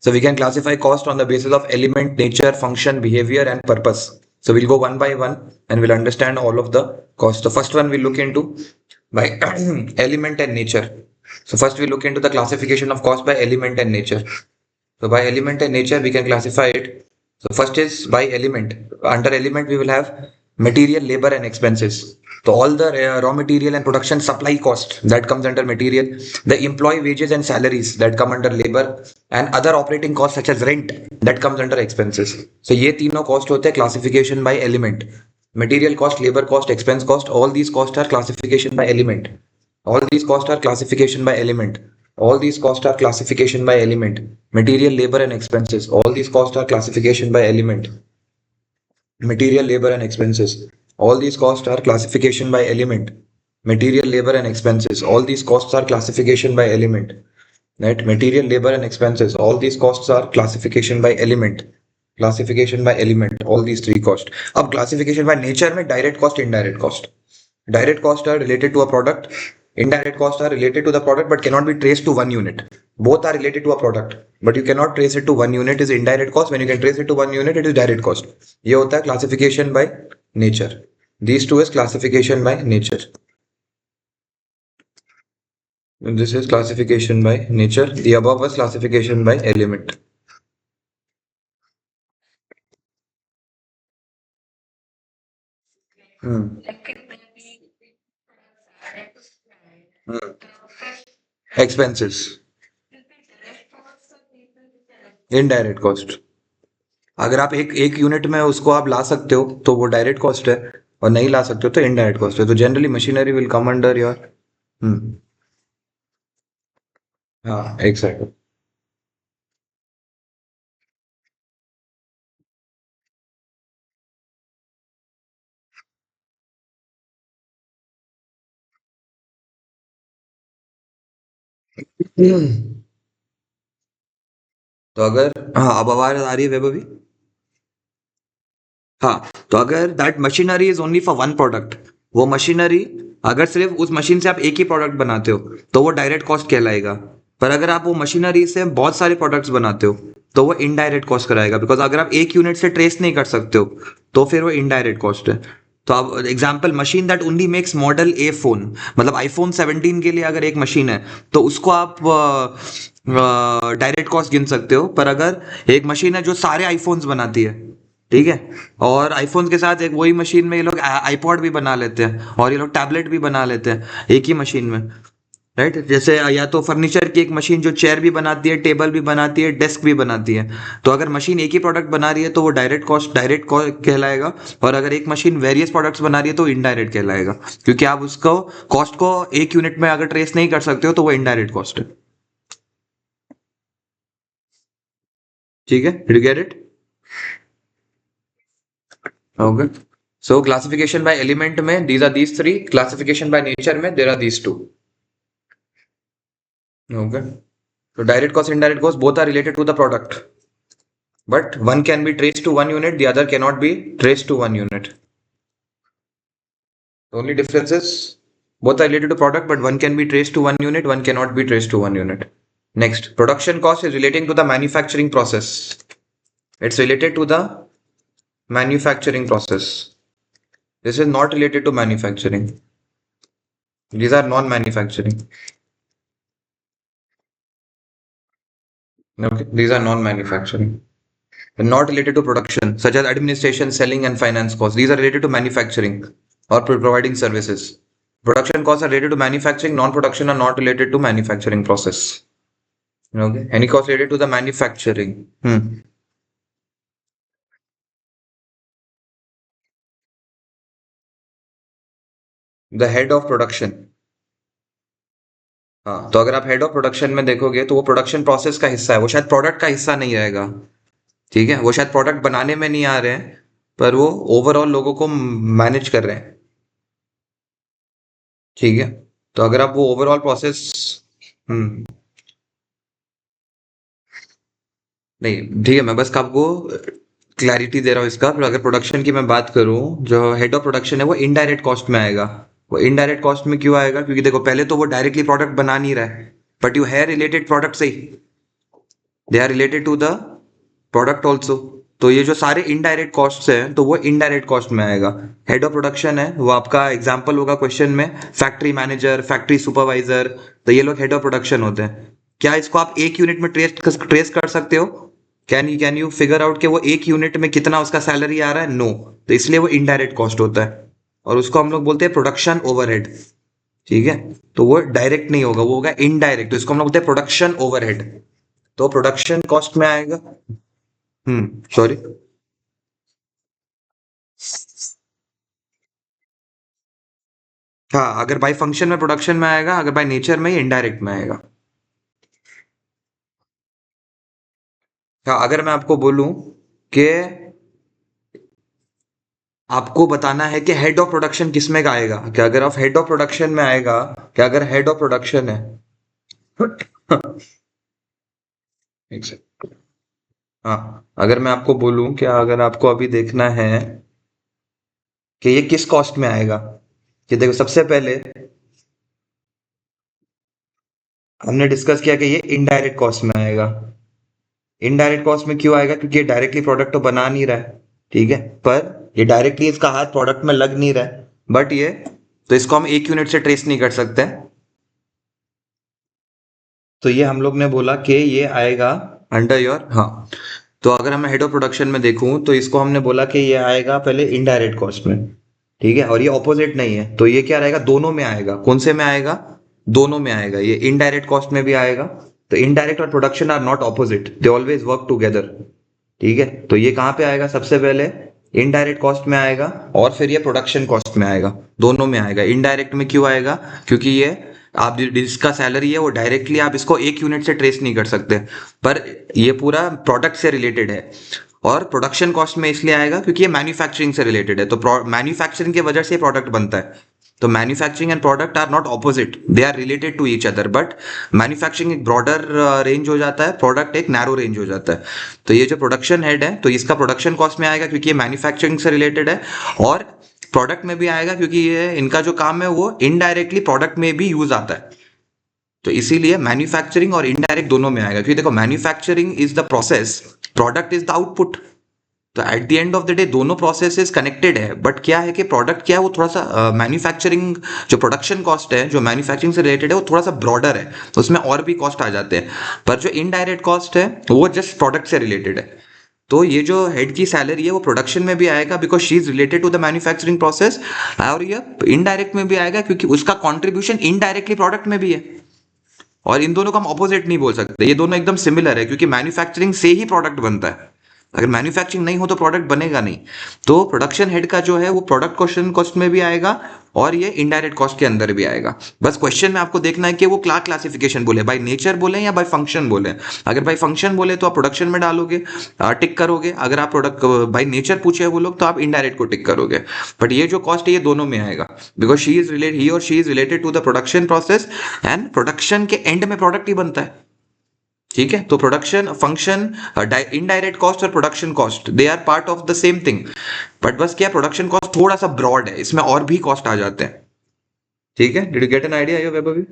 Speaker 1: So we can classify cost on the basis of element, nature, function, behavior, and purpose. So we'll go one by one and we'll understand all of the costs. The first one we'll look into by element and nature. So first we look into the classification of cost by element and nature. So by element and nature, we can classify it. So first is by element. Under element, we will have material, labor, and expenses. So all the raw material and production supply cost that comes under material, the employee wages and salaries that come under labor, and other operating costs such as rent that comes under expenses. So ये तीनों cost होते हैं classification by element. Material cost, labor cost, expense cost, all these costs are classification by element. All these costs are classification by element. All these costs are classification by element. Material, labor, and expenses. All these costs are classification by element. Material, labor, and expenses. All these costs are classification by element. Material, labor, and expenses. All these costs are classification by element. Right? Material, labor, and expenses. All these costs are classification by element. Classification by element. All these three costs. अब classification by nature में direct cost, indirect cost. Direct costs are related to a product. Indirect costs are related to the product but cannot be traced to one unit. Both are related to a product, but you cannot trace it to one unit is indirect cost. When you can trace it to one unit, it is direct cost. ये होता है classification by nature. These two is classification by nature. This is classification by nature. The above was classification by element. Hmm. Hmm. Expenses. Indirect cost. अगर आप एक एक unit में उसको आप ला सकते हो तो वो डायरेक्ट कॉस्ट है, और नहीं ला सकते हो तो इनडायरेक्ट कॉस्ट है। तो generally machinery will come under your. Hmm. हाँ, एग्जैक्ट। तो अगर, हाँ अब आवाज आ रही है वैभवी? हाँ, तो अगर that machinery is only for one product, वो मशीनरी अगर सिर्फ उस मशीन से आप एक ही प्रोडक्ट बनाते हो तो वो डायरेक्ट कॉस्ट कहलाएगा। पर अगर आप वो मशीनरी से बहुत सारे प्रोडक्ट्स बनाते हो तो वो इनडायरेक्ट कॉस्ट कराएगा, बिकॉज अगर आप एक यूनिट से ट्रेस नहीं कर सकते हो तो फिर वो इनडायरेक्ट कॉस्ट है। तो आप example, machine that only makes model A phone, मतलब आईफोन 17 के लिए अगर एक मशीन है तो उसको आप डायरेक्ट कॉस्ट गिन सकते हो। पर अगर एक मशीन है जो सारे आईफोन्स बनाती है, ठीक है, और आईफोन के साथ एक वही मशीन में ये लोग आईपॉड भी बना लेते हैं और ये लोग टैबलेट भी बना लेते हैं एक ही मशीन में, राइट? जैसे या तो फर्नीचर की एक मशीन जो चेयर भी बनाती है, टेबल भी बनाती है, डेस्क भी बनाती है। तो अगर मशीन एक ही प्रोडक्ट बना रही है तो वो डायरेक्ट कॉस्ट कहलाएगा। और अगर एक मशीन वेरियस प्रोडक्ट्स बना रही है तो इनडायरेक्ट कहलाएगा, क्योंकि आप उसको कॉस्ट को एक यूनिट में अगर ट्रेस नहीं कर सकते हो तो वो इनडायरेक्ट कॉस्ट है। ठीक है, did you get it? Okay, so classification by element में these are these three, classification by nature में there are these two. Okay, so direct cost, indirect cost, both are related to the product, but one can be traced to one unit, the other cannot be traced to one unit. The only difference is both are related to product, but one can be traced to one unit, one cannot be traced to one unit. Next, production cost is relating to the manufacturing process. It's related to the manufacturing process. This is not related to manufacturing. These are non-manufacturing. Okay, these are non-manufacturing. Not related to production, such as administration, selling, and finance costs. These are related to manufacturing or providing services. Production costs are related to manufacturing, non-production are not related to manufacturing process. Okay. Any cost related to the manufacturing? The head of production. हाँ, तो अगर आप head of production में देखोगे तो वो production process का हिस्सा है, वो शायद प्रोडक्ट का हिस्सा नहीं रहेगा। ठीक है, वो शायद प्रोडक्ट बनाने में नहीं आ रहे हैं, पर वो ओवरऑल लोगों को मैनेज कर रहे हैं। ठीक है, तो अगर आप वो ओवरऑल प्रोसेस, हम्म नहीं ठीक है, मैं बस आपको क्लैरिटी दे रहा हूँ इसका। पर अगर प्रोडक्शन की मैं बात करूँ, जो हेड ऑफ प्रोडक्शन है वो इनडायरेक्ट कॉस्ट में आएगा। वो इनडायरेक्ट कॉस्ट में क्यों आएगा? क्योंकि देखो, पहले तो वो डायरेक्टली प्रोडक्ट बना नहीं रहा है, बट यू है रिलेटेड प्रोडक्ट से ही, they are related to the product also. तो ये जो सारे इनडायरेक्ट कॉस्ट हैं तो वो इनडायरेक्ट कॉस्ट में आएगा। हेड ऑफ प्रोडक्शन है वो आपका एग्जाम्पल होगा क्वेश्चन में, फैक्ट्री मैनेजर, फैक्ट्री सुपरवाइजर, तो ये लोग हेड ऑफ प्रोडक्शन होते हैं। क्या इसको आप एक यूनिट में ट्रेस कर सकते हो? कैन यू फिगर आउट कि वो एक यूनिट में कितना उसका सैलरी आ रहा है? नो। तो इसलिए वो इनडायरेक्ट कॉस्ट होता है, और उसको हम लोग बोलते हैं प्रोडक्शन ओवरहेड। ठीक है, तो वो डायरेक्ट नहीं होगा, वो होगा इनडायरेक्ट, तो इसको हम लोग बोलते हैं प्रोडक्शन ओवरहेड। तो प्रोडक्शन कॉस्ट में आएगा। सॉरी। हाँ, अगर बाय फंक्शन में प्रोडक्शन में आएगा, अगर बाय नेचर में ही इनडायरेक्ट में आएगा। हाँ, अगर मैं आपको बोलूं कि आपको बताना है कि हेड ऑफ प्रोडक्शन किस में का आएगा, कि अगर आप हेड ऑफ प्रोडक्शन में आएगा, कि अगर हेड ऑफ प्रोडक्शन है एक सेकंड। हाँ, अगर मैं आपको बोलूं कि अगर आपको अभी देखना है कि ये किस कॉस्ट में आएगा, कि देखो सबसे पहले हमने डिस्कस किया कि ये इनडायरेक्ट कॉस्ट में आएगा। इनडायरेक्ट कॉस्ट में क्यों आएगा? क्योंकि ये डायरेक्टली प्रोडक्ट तो बना नहीं रहा है, ठीक है, पर ये डायरेक्टली इसका हाथ प्रोडक्ट में लग नहीं रहा है, बट ये, तो इसको हम एक यूनिट से ट्रेस नहीं कर सकते। तो ये हम लोग ने बोला कि ये आएगा अंडर योर, हाँ। तो अगर मैं हेड ऑफ प्रोडक्शन में देखूं तो इसको हमने बोला कि ये आएगा पहले इनडायरेक्ट कॉस्ट में, ठीक है, और ये ऑपोजिट नहीं है, तो ये क्या रहेगा? दोनों में आएगा। कौन से में आएगा? दोनों में आएगा, ये इनडायरेक्ट कॉस्ट में भी आएगा। तो इनडायरेक्ट और production are not opposite, they always work together. ठीक है, तो ये कहाँ पे आएगा? सबसे पहले इनडायरेक्ट कॉस्ट में आएगा, और फिर ये प्रोडक्शन कॉस्ट में आएगा, दोनों में आएगा। इनडायरेक्ट में क्यों आएगा? क्योंकि ये आप जिसका सैलरी है वो डायरेक्टली आप इसको एक यूनिट से ट्रेस नहीं कर सकते, पर ये पूरा प्रोडक्ट से रिलेटेड है। और प्रोडक्शन कॉस्ट में इसलिए आएगा क्योंकि ये मैन्युफैक्चरिंग से रिलेटेड है, तो मैन्युफैक्चरिंग की वजह से ये प्रोडक्ट बनता है। तो manufacturing and product are not opposite, they are related to each other, but manufacturing एक ब्रॉडर रेंज हो जाता है, प्रोडक्ट एक नैरो रेंज हो जाता है। तो ये जो प्रोडक्शन हेड है, तो इसका प्रोडक्शन कॉस्ट में आएगा क्योंकि ये मैन्युफैक्चरिंग से रिलेटेड है, और प्रोडक्ट में भी आएगा क्योंकि ये इनका जो काम है वो इनडायरेक्टली प्रोडक्ट में भी यूज आता है। तो इसीलिए मैन्युफैक्चरिंग और इनडायरेक्ट दोनों में आएगा, क्योंकि देखो manufacturing is the process, product is the output. तो at the end of the day दोनों प्रोसेसेस कनेक्टेड है, बट क्या है कि प्रोडक्ट क्या है वो थोड़ा सा मैन्युफैक्चरिंग, जो प्रोडक्शन कॉस्ट है जो मैन्युफैक्चरिंग से रिलेटेड है वो थोड़ा सा ब्रॉडर है, तो उसमें और भी कॉस्ट आ जाते हैं। पर जो इनडायरेक्ट कॉस्ट है वो जस्ट प्रोडक्ट से रिलेटेड है। तो ये जो हेड की सैलरी है वो प्रोडक्शन में भी आएगा because she is related to the manufacturing process, और ये इनडायरेक्ट में भी आएगा क्योंकि उसका कॉन्ट्रीब्यूशन इनडायरेक्टली प्रोडक्ट में भी है। और इन दोनों को हम ऑपोजिट नहीं बोल सकते, ये दोनों एकदम सिमिलर है क्योंकि मैन्युफैक्चरिंग से ही प्रोडक्ट बनता है। अगर मैन्युफैक्चरिंग नहीं हो तो प्रोडक्ट बनेगा नहीं। तो प्रोडक्शन हेड का जो है वो प्रोडक्ट क्वेश्चन कॉस्ट में भी आएगा और ये इनडायरेक्ट कॉस्ट के अंदर भी आएगा। बस क्वेश्चन में आपको देखना है कि वो क्या क्लासिफिकेशन बोले, बाय नेचर बोले या बाय फंक्शन बोले। अगर बाय फंक्शन बोले तो आप प्रोडक्शन में डालोगे, टिक करोगे। अगर आप प्रोडक्ट बाय नेचर पूछे वो लोग तो आप इनडायरेक्ट को टिक करोगे। बट ये जो कॉस्ट है ये दोनों में आएगा बिकॉज ही और she is related to the production process, and production के एंड में प्रोडक्ट ही बनता है। ठीक है, तो प्रोडक्शन फंक्शन, इनडायरेक्ट कॉस्ट और production cost they are part of the same thing. But बस क्या, प्रोडक्शन कॉस्ट थोड़ा सा ब्रॉड है, इसमें और भी कॉस्ट आ जाते हैं। ठीक है, did you get an idea yo Vaibhavi?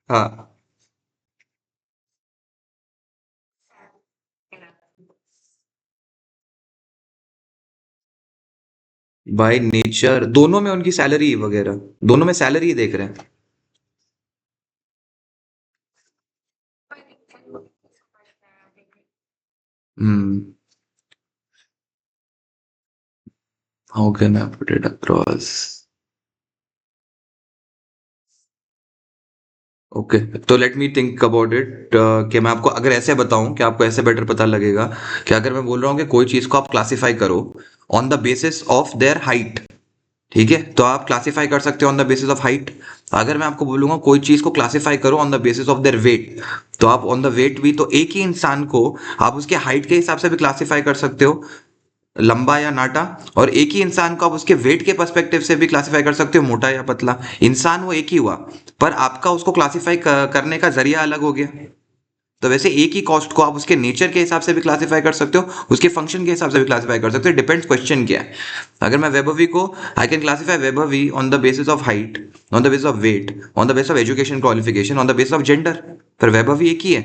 Speaker 1: हाँ, बाय नेचर दोनों में उनकी सैलरी वगैरह, दोनों में सैलरी देख रहे हैं। Hmm, how can I put it across? Okay, तो let me think about it, कि मैं आपको अगर ऐसे बताऊं कि आपको ऐसे बेटर पता लगेगा, कि अगर मैं बोल रहा हूँ कि कोई चीज को आप क्लासिफाई करो on the basis of their height, ठीक है, तो आप क्लासिफाई कर सकते हो on the basis of height. अगर मैं आपको बोलूंगा कोई चीज को क्लासिफाई करो on the basis of their weight, तो आप ऑन द वेट भी, तो एक ही इंसान को आप उसके हाइट के हिसाब से भी क्लासिफाई कर सकते हो, लंबा या नाटा, और एक ही इंसान को आप उसके वेट के पर्सपेक्टिव से भी क्लासिफाई कर सकते हो, मोटा या पतला। इंसान वो एक ही हुआ, पर आपका उसको क्लासिफाई करने का जरिया अलग हो गया। तो वैसे एक ही कॉस्ट को आप उसके नेचर के हिसाब से भी क्लासिफाई कर सकते हो, उसके फंक्शन के हिसाब से भी क्लासिफाई कर सकते हो, डिपेंड्स क्वेश्चन क्या है। अगर मैं वैभवी को, I can classify Vaibhavi on the basis of height, on the basis of weight, on the basis of education qualification, on the basis of gender. पर वैभवी एक ही है,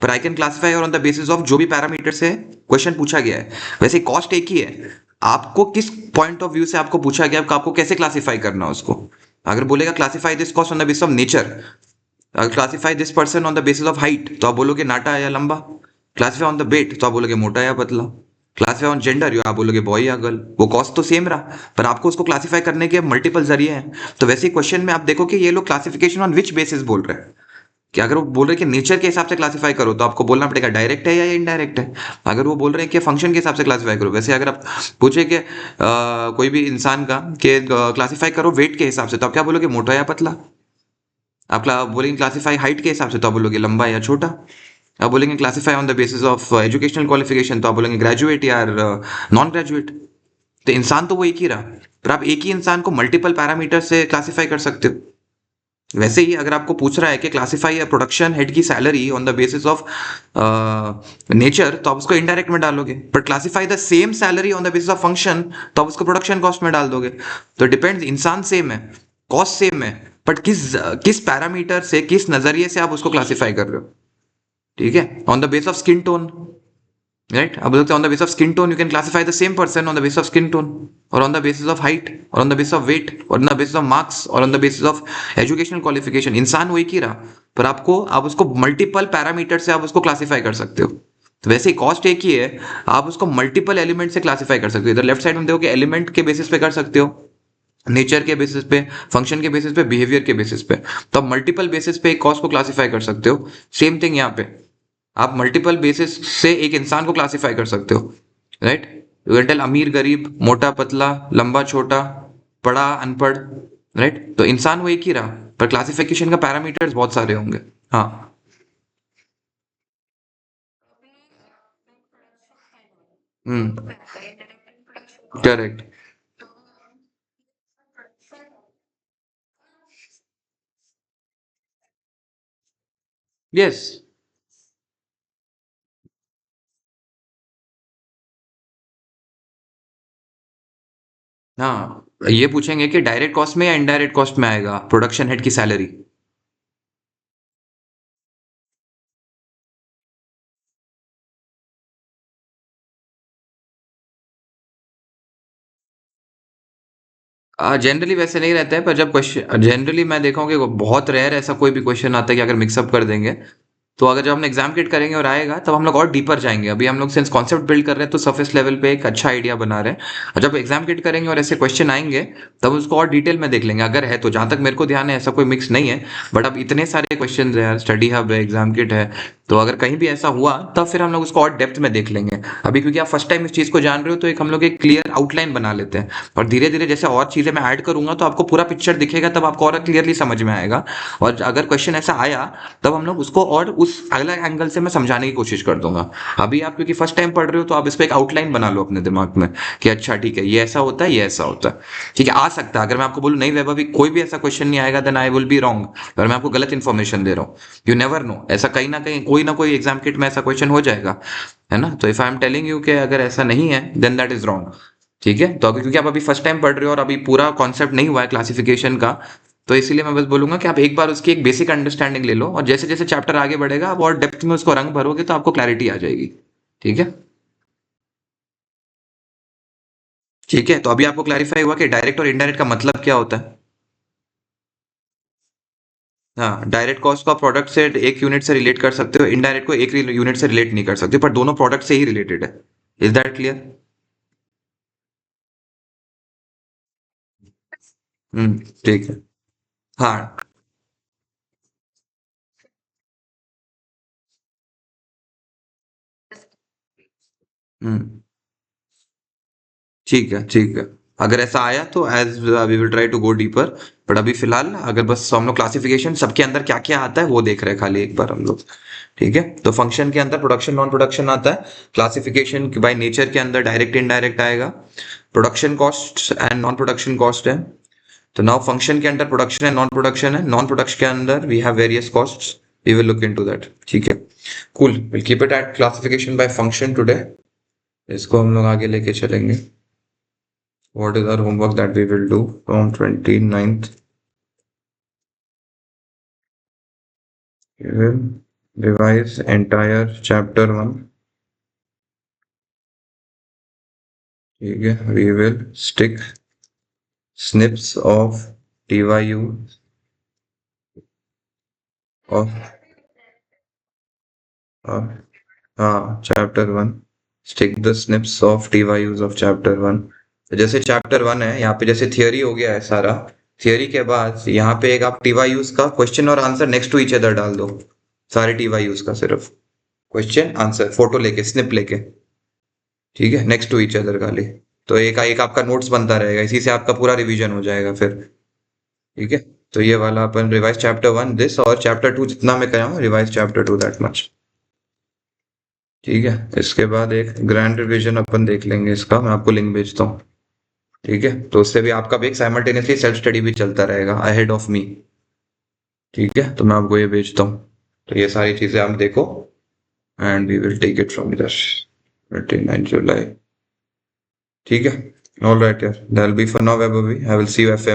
Speaker 1: पर I can classify on the basis of जो भी parameter से question पूछा गया है। वैसे कॉस्ट एक ही है, आपको किस पॉइंट ऑफ व्यू से आपको पूछा गया, आपको कैसे क्लासिफाई करना है उसको। अगर बोलेगा classify this cost on the basis of nature, classify this person on the basis of height, तो आप बोलोगे नाटा या लंबा। क्लासिफाई ऑन द वेट तो आप बोलोगे मोटा या पतला। क्लासिफाई ऑन जेंडर आप बोलोगे बॉय या गर्ल। वो कॉस्ट तो सेम रहा, पर आपको उसको क्लासिफाई करने के मल्टीपल जरिए हैं। तो वैसे ही क्वेश्चन में आप देखो कि ये लोग क्लासिफिकेशन ऑन विच बेसिस बोल रहे हैं। कि अगर वो बोल रहे हैं कि नेचर के हिसाब से क्लासिफाई करो, तो आपको बोलना पड़ेगा डायरेक्ट है या इनडायरेक्ट है। अगर वो बोल रहे हैं कि फंक्शन के हिसाब से क्लासिफाई करो, वैसे अगर आप पूछे कि कोई भी इंसान का कि क्लासिफाई करो वेट के हिसाब से, तो आप क्या बोलोगे, मोटा या पतला। आप बोलेंगे क्लासिफाई हाइट के हिसाब से, तो आप बोलोगे लंबा या छोटा। आप बोलेंगे classify on the basis of educational qualification, तो आप बोलेंगे ग्रेजुएट या नॉन ग्रेजुएट। तो इंसान तो वो एक ही रहा, पर आप एक ही इंसान को मल्टीपल पैरामीटर से क्लासिफाई कर सकते हो। वैसे ही अगर आपको पूछ रहा है कि क्लासिफाई या प्रोडक्शन हेड की salary on the basis of nature, तो आप उसको इनडायरेक्ट में डालोगे। पर classify the same salary on the basis of function, तो आप उसको प्रोडक्शन कॉस्ट में डाल दोगे। तो डिपेंड्स, इंसान सेम है, कॉस्ट सेम है, बट किस किस पैरामीटर से, किस नजरिए से आप उसको क्लासिफाई कर रहे हो। ठीक है, on the base of skin tone, right, अब बोलते हैं on the base of skin tone you can classify the same person on the base of skin tone, और on the basis of height, और on the basis of weight, और on the basis of marks, और on the basis of educational qualification. इंसान वो एक ही रहा, पर आपको, आप उसको मल्टीपल पैरामीटर से आप उसको क्लासिफाई कर सकते हो। तो वैसे ही कॉस्ट एक ही है, आप उसको मल्टीपल एलिमेंट से क्लासिफाई कर सकते हो। इधर लेफ्ट साइड में देखो कि एलिमेंट के बेसिस पे कर सकते हो, नेचर के बेसिस पे, फंक्शन के बेसिस पे, बिहेवियर के बेसिस पे। तो आप मल्टीपल बेसिस पे एक कॉस्ट को क्लासिफाई कर सकते हो। सेम थिंग यहाँ पे, आप मल्टीपल बेसिस से एक इंसान को क्लासिफाई कर सकते हो, राइट। यू कैन टेल अमीर गरीब, मोटा पतला, लंबा छोटा, पढ़ा अनपढ़, राइट। तो इंसान वो एक ही रहा, पर क्लासिफिकेशन का पैरामीटर्स बहुत सारे होंगे। हाँ, हम्म, करेक्ट। यस। हाँ, ये पूछेंगे कि डायरेक्ट कॉस्ट में या इनडायरेक्ट कॉस्ट में आएगा प्रोडक्शन हेड की सैलरी। जनरली वैसे नहीं रहता है, पर जब क्वेश्चन जनरली मैं देखा हूँ कि बहुत रेयर ऐसा कोई भी क्वेश्चन आता है कि अगर मिक्सअप कर देंगे, तो अगर जब हम एग्जाम किट करेंगे और आएगा तब हम लोग और डीपर जाएंगे। अभी हम लोग सिंस कॉन्सेप्ट बिल्ड कर रहे हैं तो सरफेस लेवल पे एक अच्छा आइडिया बना रहे हैं, और जब एग्जाम किट करेंगे और ऐसे क्वेश्चन आएंगे तब उसको और डिटेल में देख लेंगे। अगर है तो, जहां तक मेरे को ध्यान है ऐसा कोई मिक्स नहीं है, बट अब इतने सारे क्वेश्चन है यार, स्टडी हब है, एग्जाम किट है, तो अगर कहीं भी ऐसा हुआ तब फिर हम लोग उसको और डेप्थ में देख लेंगे। अभी क्योंकि आप फर्स्ट टाइम इस चीज को जान रहे हो तो एक हम लोग एक क्लियर आउटलाइन बना लेते हैं, और धीरे धीरे जैसे और चीजें मैं ऐड करूंगा तो आपको पूरा पिक्चर दिखेगा, तब आपको और क्लियरली समझ में आएगा। और अगर क्वेश्चन ऐसा आया तब हम लोग उसको और उस अलग एंगल से मैं समझाने की कोशिश कर दूंगा। अभी आप क्योंकि फर्स्ट टाइम पढ़ रहे हो तो आप इसको एक आउटलाइन बना लो अपने दिमाग में कि अच्छा ठीक है, ये ऐसा होता है, ये ऐसा होता है। ठीक है, आ सकता है अगर मैं आपको बोलूँ नहीं वैभव अभी कोई भी ऐसा क्वेश्चन नहीं आएगा, then I will be wrong, अगर मैं आपको गलत इन्फॉर्मेशन दे रहा हूँ। यू नेवर नो, ऐसा कहीं ना कहीं कोई ना कोई एग्जाम किट में ऐसा क्वेश्चन हो जाएगा, है ना? तो if I am telling you कि अगर ऐसा नहीं है देन दैट इज रॉन्ग। ठीक है, तो अभी क्योंकि आप अभी फर्स्ट टाइम पढ़ रहे हो और अभी पूरा कॉन्सेप्ट नहीं हुआ है क्लासिफिकेशन का, तो इसीलिए मैं बस बोलूंगा कि आप एक बार उसकी एक बेसिक अंडरस्टैंडिंग ले लो, और जैसे जैसे चैप्टर आगे बढ़ेगा आप और डेप्थ में उसको रंग भरोगे तो आपको क्लैरिटी आ जाएगी। ठीक है। ठीक है, तो अभी आपको क्लैरिफाई हुआ कि डायरेक्ट और इनडायरेक्ट का मतलब क्या होता है। हाँ, डायरेक्ट कॉस्ट को आप प्रोडक्ट से एक यूनिट से रिलेट कर सकते हो, इनडायरेक्ट को एक यूनिट से रिलेट नहीं कर सकते, पर दोनों प्रोडक्ट से ही रिलेटेड है। Is that clear? ठीक है। हाँ। हम्म। ठीक है, ठीक है। अगर ऐसा आया तो as we will try to go deeper, but अभी फिलहाल अगर बस हम लोग क्लासिफिकेशन सबके अंदर क्या क्या आता है वो देख रहे हैं खाली एक बार हम लोग। ठीक है, तो फंक्शन के अंदर प्रोडक्शन नॉन प्रोडक्शन आता है, क्लासिफिकेशन बाय नेचर के अंदर डायरेक्ट इनडायरेक्ट आएगा, production cost and non production cost है। तो नाउ फंक्शन के अंदर प्रोडक्शन है, नॉन प्रोडक्शन है, नॉन प्रोडक्शन के अंदर we have various costs, we will look into that. ठीक है, cool, will keep it at classification by function today. इसको हम लोग आगे लेके चलेंगे। What is our homework that we will do from 29th? We will revise entire chapter 1. ठीक है, we will stick snips of TYU of uh, chapter 1. Stick the snips of TYUs of chapter 1. तो जैसे chapter 1 है, यहाँ पे जैसे theory हो गया है सारा, थियोरी के बाद यहाँ पे एक आप TYUs का क्वेश्चन और answer next to each other डाल दो, सारे TYUs का सिर्फ क्वेश्चन आंसर फोटो लेके, स्निप लेके। ठीक है, नेक्स्ट टू ईच अदर खाली। तो एक एक आपका नोट्स बनता रहेगा, इसी से आपका पूरा रिवीजन हो जाएगा फिर। ठीक है, तो ये वाला अपन रिवाइज चैप्टर 1 दिस, और चैप्टर 2 जितना मैं कहा हूँ रिवाइज चैप्टर 2 दैट मच। ठीक है, इसके बाद एक ग्रैंड रिवीजन अपन देख लेंगे इसका, मैं आपको लिंक भेजता हूँ। ठीक है, तो उससे भी आपका भी एक साइमल्टेनियसली सेल्फ स्टडी भी चलता रहेगा अहेड ऑफ मी। ठीक है, तो मैं आपको ये भेजता हूँ। तो ये सारी चीजें आप देखो, and we will take it from there. 29 जुलाई। ठीक है, ऑल राइट यार, that will be for now, I will see you F